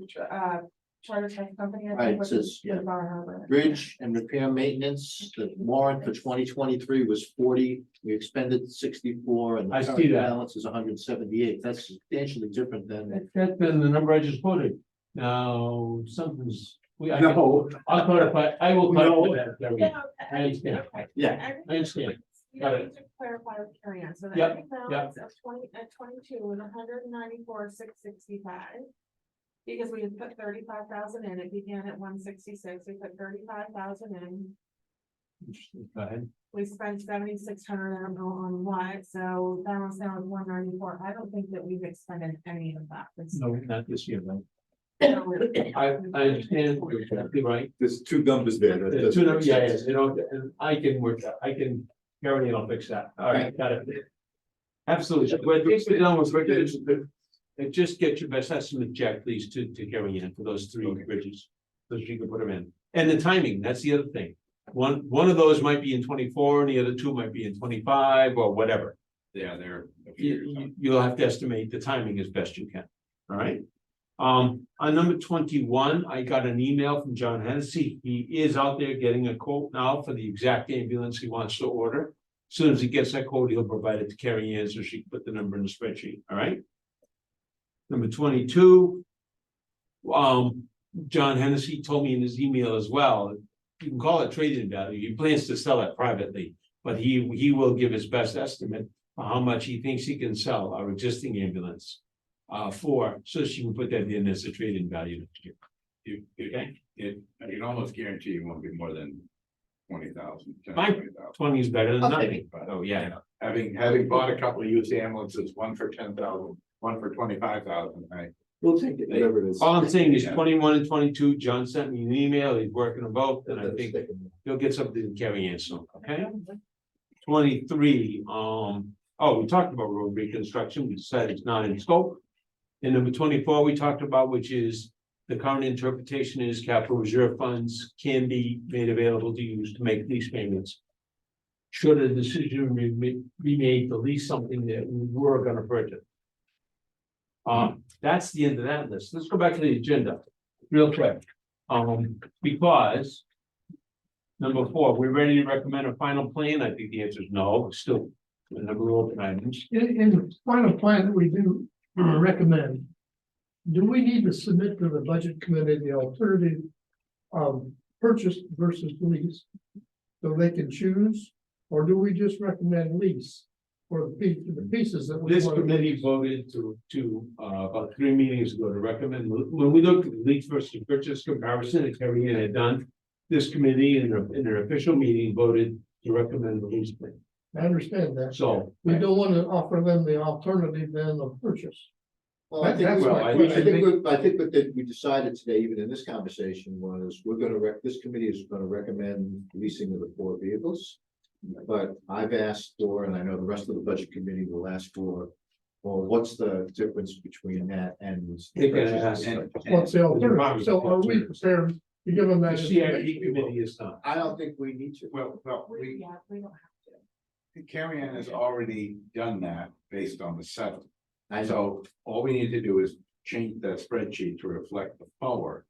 Trust Company. I Right, think, it which says, is yeah. the Bar Harbor. Bridge and repair maintenance, the warrant for 2023 was 40, we expended 64, and the I see current that. balance is 178. That's substantially different than. That's been the number I just quoted. Now, something's, I will clarify No. that, Gary. Yeah, I understand. okay. Yeah. Everything- I understand. You Got know, it. need to clarify with carry on, so the Yep, ending balance of 22 was 194,665. Because we had put 35,000 in, it began at 166, we put 35,000 in, Go ahead. we spent 7,600, I don't know on what, so balance now is 194. I don't think that we've expended any of that. It's- No, not this year, right? So, I understand, you're exactly right. There's two numbers there. The two numbers, yeah, yeah, you know, and I can work that, I can, Gary, and I'll fix that. All right, got it. Absolutely. But it's almost right there. And just get your best estimate, Jack, please, to Gary in for those three bridges. So she can put them in. And the timing, that's the other thing. One of those might be in 24 and the other two might be in 25 or whatever. Yeah, they're. You'll have to estimate the timing as best you can, all right? On number 21, I got an email from John Hennessy. He is out there getting a quote now for the exact ambulance he wants to order. As soon as he gets that quote, he'll provide it to Carrie Ann so she can put the number in the spreadsheet, all right? Number 22. John Hennessy told me in his email as well, you can call it trade-in value. He plans to sell it privately, but he will give his best estimate for how much he thinks he can sell our existing ambulance for, so she can put that in as a trade-in value next year. I can almost guarantee it won't be more than 20,000. Fine. 20 is better than nothing. Oh, yeah. Having bought a couple of used ambulances, one for 10,000, one for 25,000, We'll take it, whatever it is. All I'm saying is Yeah. 21 and 22, John sent me an email, he's working on both, and I think he'll get something to carry in soon, okay? 23, we talked about road reconstruction, we decided it's not in scope. And number 24, we talked about, which is the current interpretation is capital reserve funds can be made available to use to make lease payments. Should a decision be made to lease something that we were gonna purchase. That's the end of that list. Let's go back to the agenda real quick. Because number 4, we're ready to recommend a final plan. I think the answer is no, still a number of open items. In the final plan that we do recommend, do we need to submit to the budget committee the alternative of purchase versus lease? So they can choose, or do we just recommend lease for the pieces that we This want to committee lease? voted to about 3 meetings ago to recommend, when we looked at the lease versus purchase comparison that Carrie Ann had done. this committee in their official meeting voted to recommend the lease plan. I understand that. So. We don't want to offer them the alternative then of purchase. Well, I think, That's my I question. think what we decided today, even in this conversation, was we're gonna this committee is gonna recommend leasing of the 4 vehicles. But I've asked for, and I know the rest of the budget committee will ask for, well, what's the difference between that and? They can ask. What's the alternative? So are we prepared to give them The that? CIP information? committee is not. I don't think we need to. Well, Yeah, we don't have to. Carrie Ann has already done that based on the 7. I know, So all we need to do is change that spreadsheet to reflect the forward.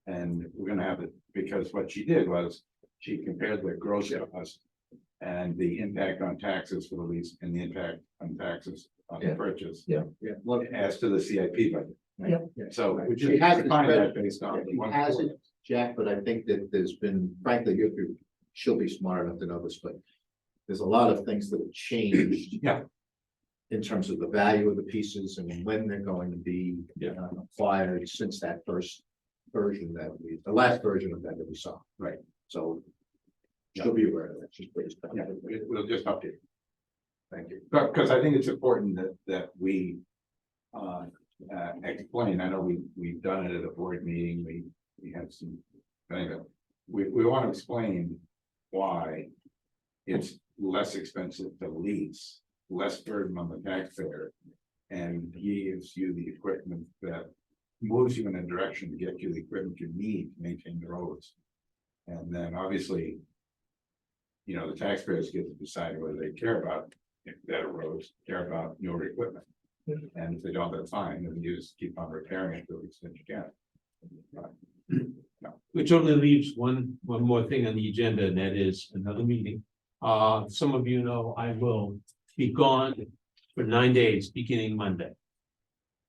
And we're gonna have it, because what she did was, she compared the gross cost and the impact on taxes for the lease and the impact on taxes on the Yeah. purchase yeah, well, as to the CIP budget. Yeah. So we She just has the define that spread- based on. she one has quarter. it, Jack, but I think that there's been, frankly, she'll be smart enough to know this, but there's a lot of things that have changed. Yeah. In terms of the value of the pieces and when they're going to be acquired since that first version the last version of that we saw. Right. So she'll be aware of that. She's pretty. Yeah, we'll just update. Thank you. Because I think it's important that we explain. I know we've done it at a board meeting. We had some. Anyway, we want to explain why it's less expensive to lease, less burden on the taxpayer, and gives you the equipment that moves you in a direction to get you the equipment you need to maintain the roads. And then obviously, you know, the taxpayers get to decide whether they care about better roads, care about newer equipment. And if they don't, that's fine, then you just keep on repairing it to the extent you can. Which only leaves one more thing on the agenda, and that is another meeting. Some of you know I will be gone for 9 days, beginning Monday.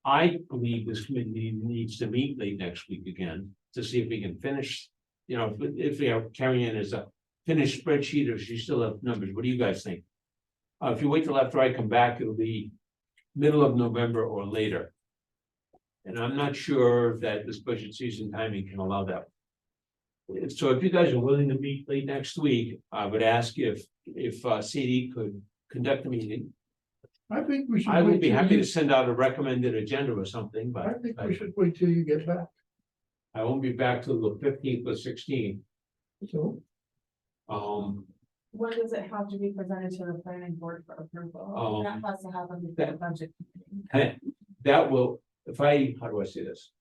I believe this committee needs to meet late next week again to see if we can finish, you know, if we are carrying as a finished spreadsheet or she still have numbers. What do you guys think? If you wait till after I come back, it'll be middle of November or later. And I'm not sure that this budget season timing can allow that. So if you guys are willing to meet late next week, I would ask if CD could conduct a meeting. I think we should. I would wait be till happy you- to send out a recommended agenda or something, but I think we should wait till you get back. I won't be back till the 15th or 16th. So When does it have to be presented to the planning board for approval? That has to happen before the budget. that will, how do I say this?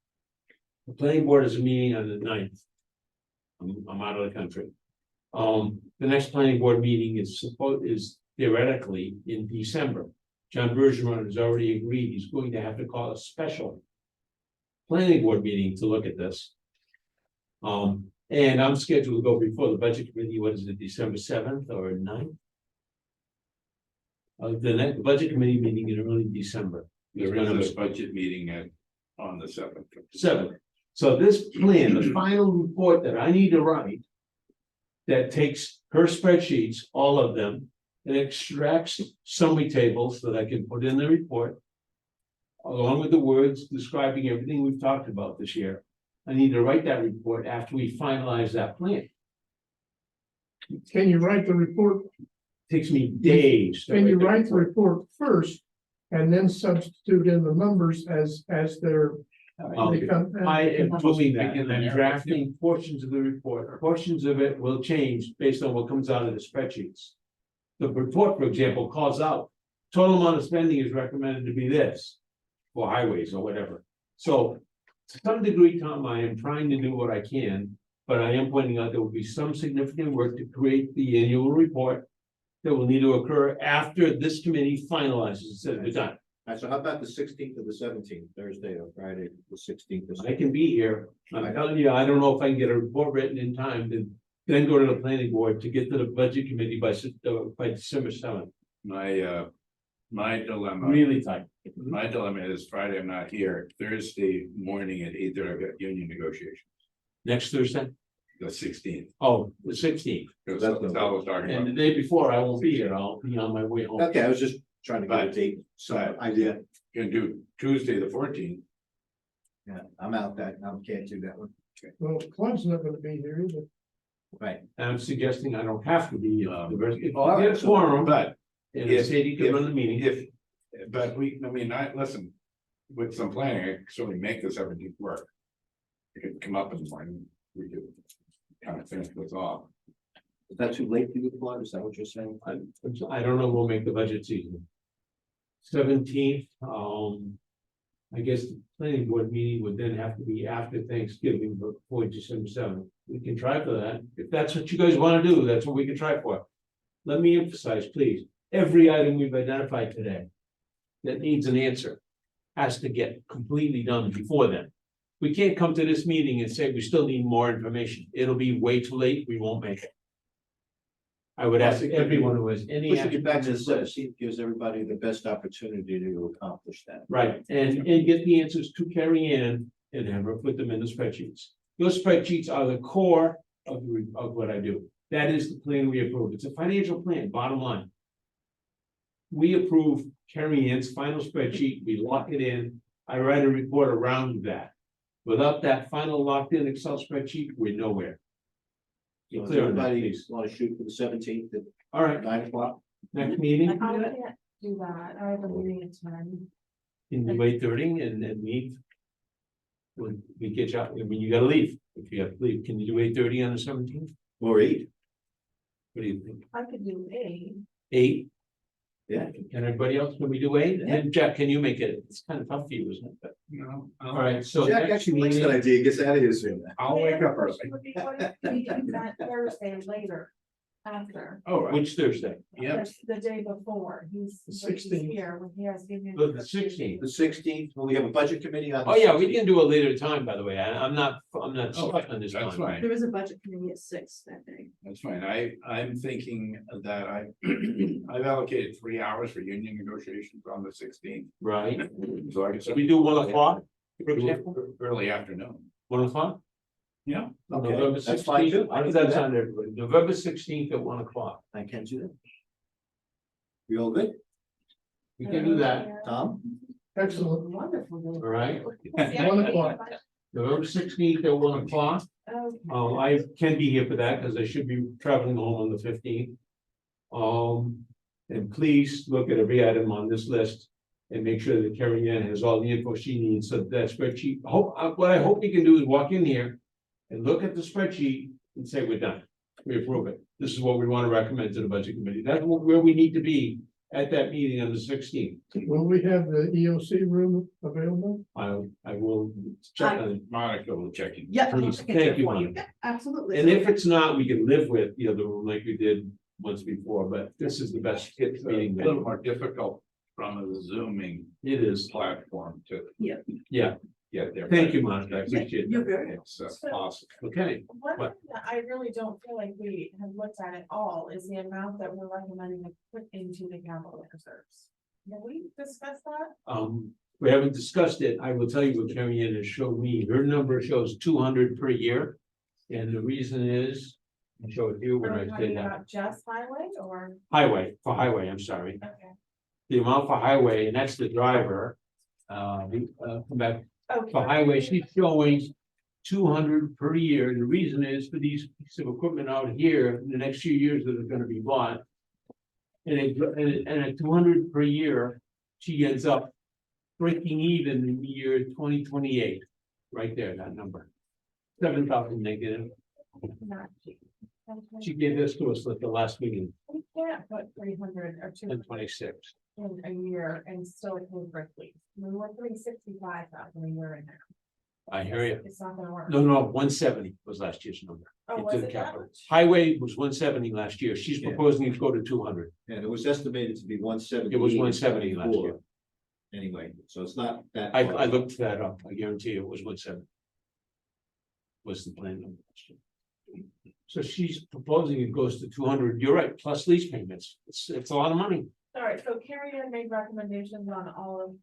The planning board is a meeting on the 9th. I'm out of the country. The next planning board meeting is theoretically in December. John Bergeron has already agreed, he's going to have to call a special planning board meeting to look at this. And I'm scheduled to go before the budget committee, what is it, December 7th or 9th? The next budget committee meeting in early December. There is a budget meeting on the 7th. 7th. So this plan, the final report that I need to write. That takes her spreadsheets, all of them, and extracts summary tables that I can put in the report. Along with the words describing everything we've talked about this year. I need to write that report after we finalize that plan. can you write the report? Takes me days. to Can you the write the report. report first? And then substitute in the numbers as they're. they come- I am doing that, and I'm drafting portions of the report. Portions of it will change based on what comes out of the spreadsheets. The report, for example, calls out, total amount of spending is recommended to be this. For highways or whatever. So to some degree, Tom, I am trying to do what I can, but I am pointing out there will be some significant work to create the annual report. That will need to occur after this committee finalizes and says it's done. All right, so how about the 16th or the 17th, Thursday or Friday, the 16th? I can be here. I'm telling you, I don't know if I can get a report written in time to then go to the planning board to get to the budget committee by December 7th. My dilemma. Really tight. My dilemma is Friday, I'm not here. Thursday morning at 8:30, I've got union negotiations, Next Thursday? the 16th. Oh, the 16th. Because That's that's what I was talking And the about. day before, I won't be here. I'll be on my way home. Okay, I was just trying to get a But- date, so but- idea. Can do Tuesday, the 14th. Yeah, I'm out that, I can't do that one. Well, Clint's not gonna be here either. Right. And I'm suggesting I don't have to be, if all you right, get a quorum, But and if- Sadie can run the meeting. if, but listen, with some planning, I could certainly make the 17th work. It could come up in the morning, we could kind of finish this off. Is that too late for you, Claude? Is that what you're saying? I don't know, we'll make the budget season. 17th, I guess the planning board meeting would then have to be after Thanksgiving, before December 7th. We can try for that. If that's what you guys want to do, that's what we can try for. Let me emphasize, please, every item we've identified today that needs an answer has to get completely done before then. We can't come to this meeting and say we still need more information. It'll be way too late. We won't make it. I would ask everyone who has any. Pushing it action back on to the this list. 17th gives everybody the best opportunity to accomplish that. Right, and get the answers to Carrie Ann and have her put them in the spreadsheets. Those spreadsheets are the core of what I do. That is the plan we approve. It's a financial plan, bottom line. We approve Carrie Ann's final spreadsheet, we lock it in, I write a report around that. Without that final locked in Excel spreadsheet, we're nowhere. So Be does clear on that, everybody please. want to shoot for the 17th at All right, 9 o'clock? next meeting, I can't do that, I have a meeting at 10. in the 8:30 and meet. When we get you out, I mean, you gotta leave, if you have to leave, can you do 8:30 on the 17th? Or 8? What do you think? I could do 8. 8? Yeah. Can everybody else, can we do 8? And then Jack, can you make it? It's kind of tough for you, isn't it? But, No. all right, so. Jack next actually likes that meeting- idea, gets out of here soon. I'll wake up early. Would be good if we do that Thursday later, after. Oh, right. Which Thursday? Yep. That's the day before, he's 16th. here, when he has. given The 16th. The 16th, will we have a budget committee on? the Oh, yeah, we 16th? can do a later time, by the way. I'm not Oh, stuck on this. That's time. fine. There was a budget committee at 6 that day. That's fine. I'm thinking that I've allocated 3 hours for union negotiations on the 16th. Right, So I can. so we do 1 o'clock, for example, Early afternoon. 1 o'clock? Yeah. Okay, November that's fine 16th. too. I How can does do that that. sound, everybody? November 16th at 1 o'clock. I can do that. You all good, We can do that, Tom? Excellent. Wonderful. all right? 1 o'clock. November 16th at 1 o'clock. Okay. I can be here for that because I should be traveling home on the 15th. And please look at every item on this list and make sure that Carrie Ann has all the info she needs, so that spreadsheet, what I hope you can do is walk in here and look at the spreadsheet and say, we're done. We approve it. This is what we want to recommend to the budget committee. That's where we need to be at that meeting on the 16th. Will we have the EOC room available? I will check on it. Monica will check in. Yeah. Please, okay, thank you, for Monica. Yeah, absolutely. And if it's not, we can live with the other room like we did once before, but this is the best It's a meeting. little more difficult from a zooming It is. platform to Yeah. Yeah, get there. thank you, Monica. I appreciate You're that. very, It's awesome. Okay, One What? thing that I really don't feel like we have looked at at all is the amount that we're recommending to put into the capital reserves. Have we discussed that? we haven't discussed it. I will tell you what Carrie Ann has shown me. Her number shows 200 per year. And the reason is, I'll show it to you when Are I we say talking that. about just highway or? Highway, I'm sorry. Okay. The amount for highway, and that's the driver. Come back Okay. for highway, she's showing 200 per year. And the reason is for these pieces of equipment out here in the next few years that are gonna be bought. And at 200 per year, she ends up breaking even in the year 2028. Right there, that number. 7,000 negative. Not cheap. She gave this to us at the last meeting, We can't put 300 or 200 1026. in a year and still pay for fleet. We were putting 65,000 a year in there. I hear you. It's not gonna work. No, 170 was last year's number. Oh, Into was the it that capital. much? Highway was 170 last year. She's Yeah. proposing to go to 200. And it was estimated to be 170. It was 170 last year. Anyway, so it's not that. I looked that up. I guarantee you it was 170. Was the plan number. So she's proposing it goes to 200. You're right, plus lease payments. It's a lot of money. All right, so Carrie Ann made recommendations on all of,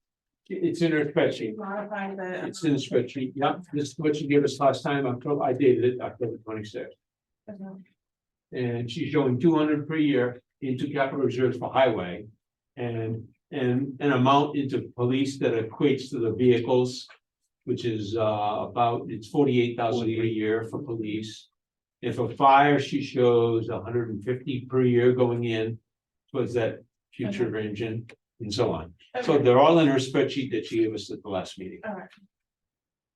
It's in her spreadsheet. modify the. It's in the spreadsheet. Yep, this is what she gave us last time. I dated it October 26th. Okay. And she's showing 200 per year into capital reserves for highway. And an amount into police that equates to the vehicles. Which is it's 48,000 per year for police. If a fire, she shows 150 per year going in towards that future engine and so on. So Okay, they're all in her spreadsheet that she gave us at the last meeting.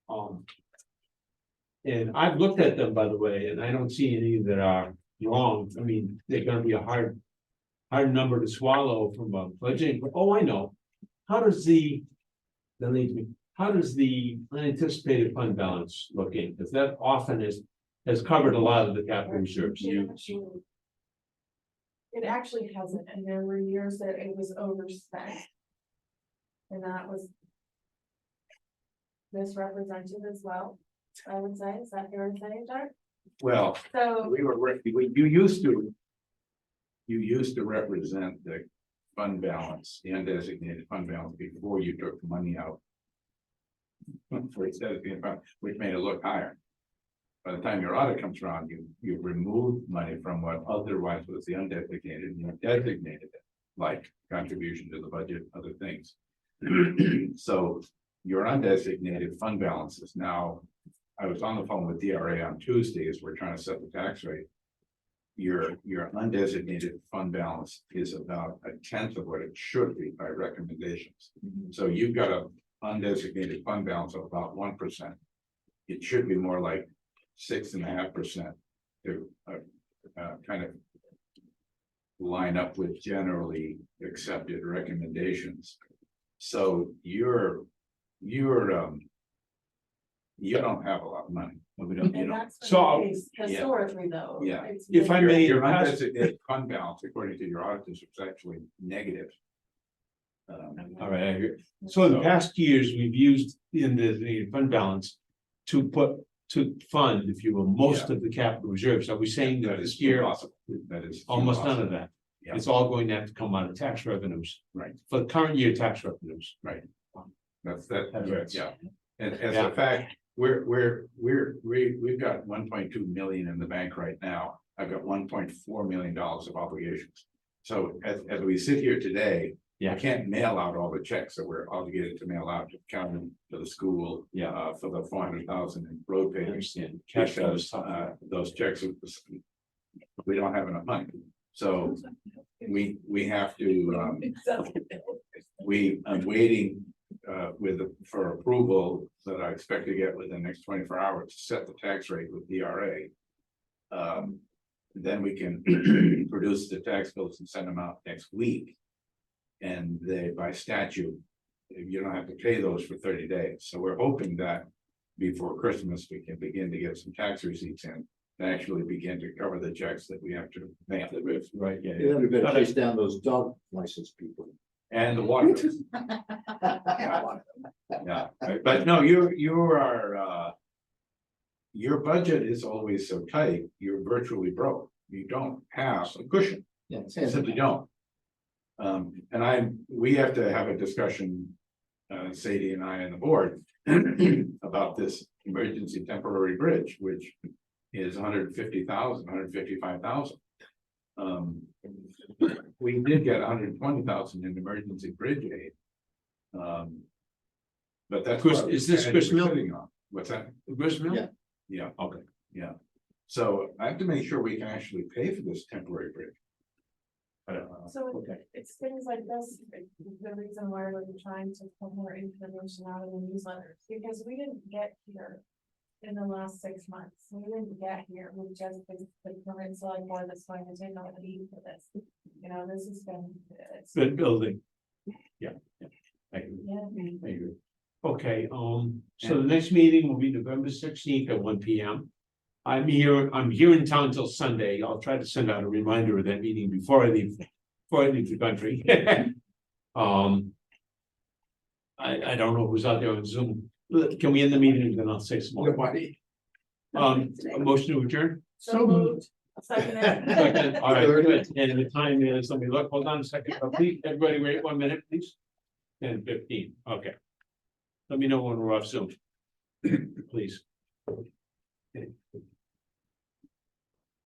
all right. And I've looked at them, by the way, and I don't see any that are wrong. I mean, they're gonna be a hard number to swallow from a budgeting, but oh, I know. How does the unanticipated fund balance look in? Because that often has covered a lot of the capital reserves. It actually hasn't, and there were years that it was overspent. And that was misrepresented as well, I would say. Is that fair to say, Jack? Well, So, you used to represent the fund balance, the undesignated fund balance before you took the money out. For its designated fund, which made it look higher. By the time your audit comes around, you remove money from what otherwise was the undesignated, and you designated it, like contribution to the budget, other things. So your undesignated fund balance is now, I was on the phone with DRA on Tuesday as we're trying to set the tax rate. Your undesignated fund balance is about 1/10 of what it should be by recommendations. So you've got a undesignated fund balance of about 1%. It should be more like 6.5% to kind of line up with generally accepted recommendations. So you don't have a lot of money. We don't, you and know. that's been So, the case historically, though. Yeah. It's If I been- may- Your undesignated fund balance, according to your auditors, is actually negative. All right, I agree. So in the past years, we've used the fund balance to fund, if you will, most of the capital reserves. Are we saying that this year, Possible. That is almost none of that? Yeah. It's all going to have to come out of tax revenues. Right. For the current year tax revenues. That's That's- yeah. And as Yeah. a fact, we've got 1.2 million in the bank right now. I've got $1.4 million of obligations. So as we sit here today, Yeah. I can't mail out all the checks that we're obligated to mail out to the county, to the school. Yeah. For the 400,000 in road I paving. understand. Cash flow is Because tough. those checks, we don't have enough money. So we have to, I'm waiting for approval that I expect to get within the next 24 hours to set the tax rate with DRA. Then we can produce the tax bills and send them out next week. And by statute, you don't have to pay those for 30 days. So we're hoping that before Christmas, we can begin to get some tax receipts in. And actually begin to cover the checks that we have to mail it with. Right, yeah, You know, we better chase down those dog license people. And the water. Yeah, but no, your budget is always so tight, you're virtually broke. You don't have a cushion. Yeah, it's You simply don't. And we have to have a discussion, Sadie and I and the board, about this emergency temporary bridge, which is 150,000, 155,000. We did get 120,000 in emergency bridge aid. But that's. Chris, what is this we're Chris Mill? sitting on. What's that? Gristmill? Yeah. Yeah, Okay. yeah. So I have to make sure we can actually pay for this temporary bridge. So Okay. it's things like this, the reason why we're trying to put more information out in the newsletters, because we didn't get here. In the last 6 months, we didn't get here with just the current select board that's going to take on the lead for this. You know, this has been, it's. Good building. Yeah. I agree. Yeah. I agree. Okay, so the next meeting will be November 16th at 1 p.m. I'm here in town till Sunday. I'll try to send out a reminder of that meeting before I leave the country. I don't know who's out there on Zoom. Can we end the meeting and then I'll say some more? Nobody. A motion to adjourn? So moved. Second. Second. All right, good. And the time is, let me look, hold on a second, please, everybody wait 1 minute, please. 10:15, okay. Let me know when we're off Zoom. Please.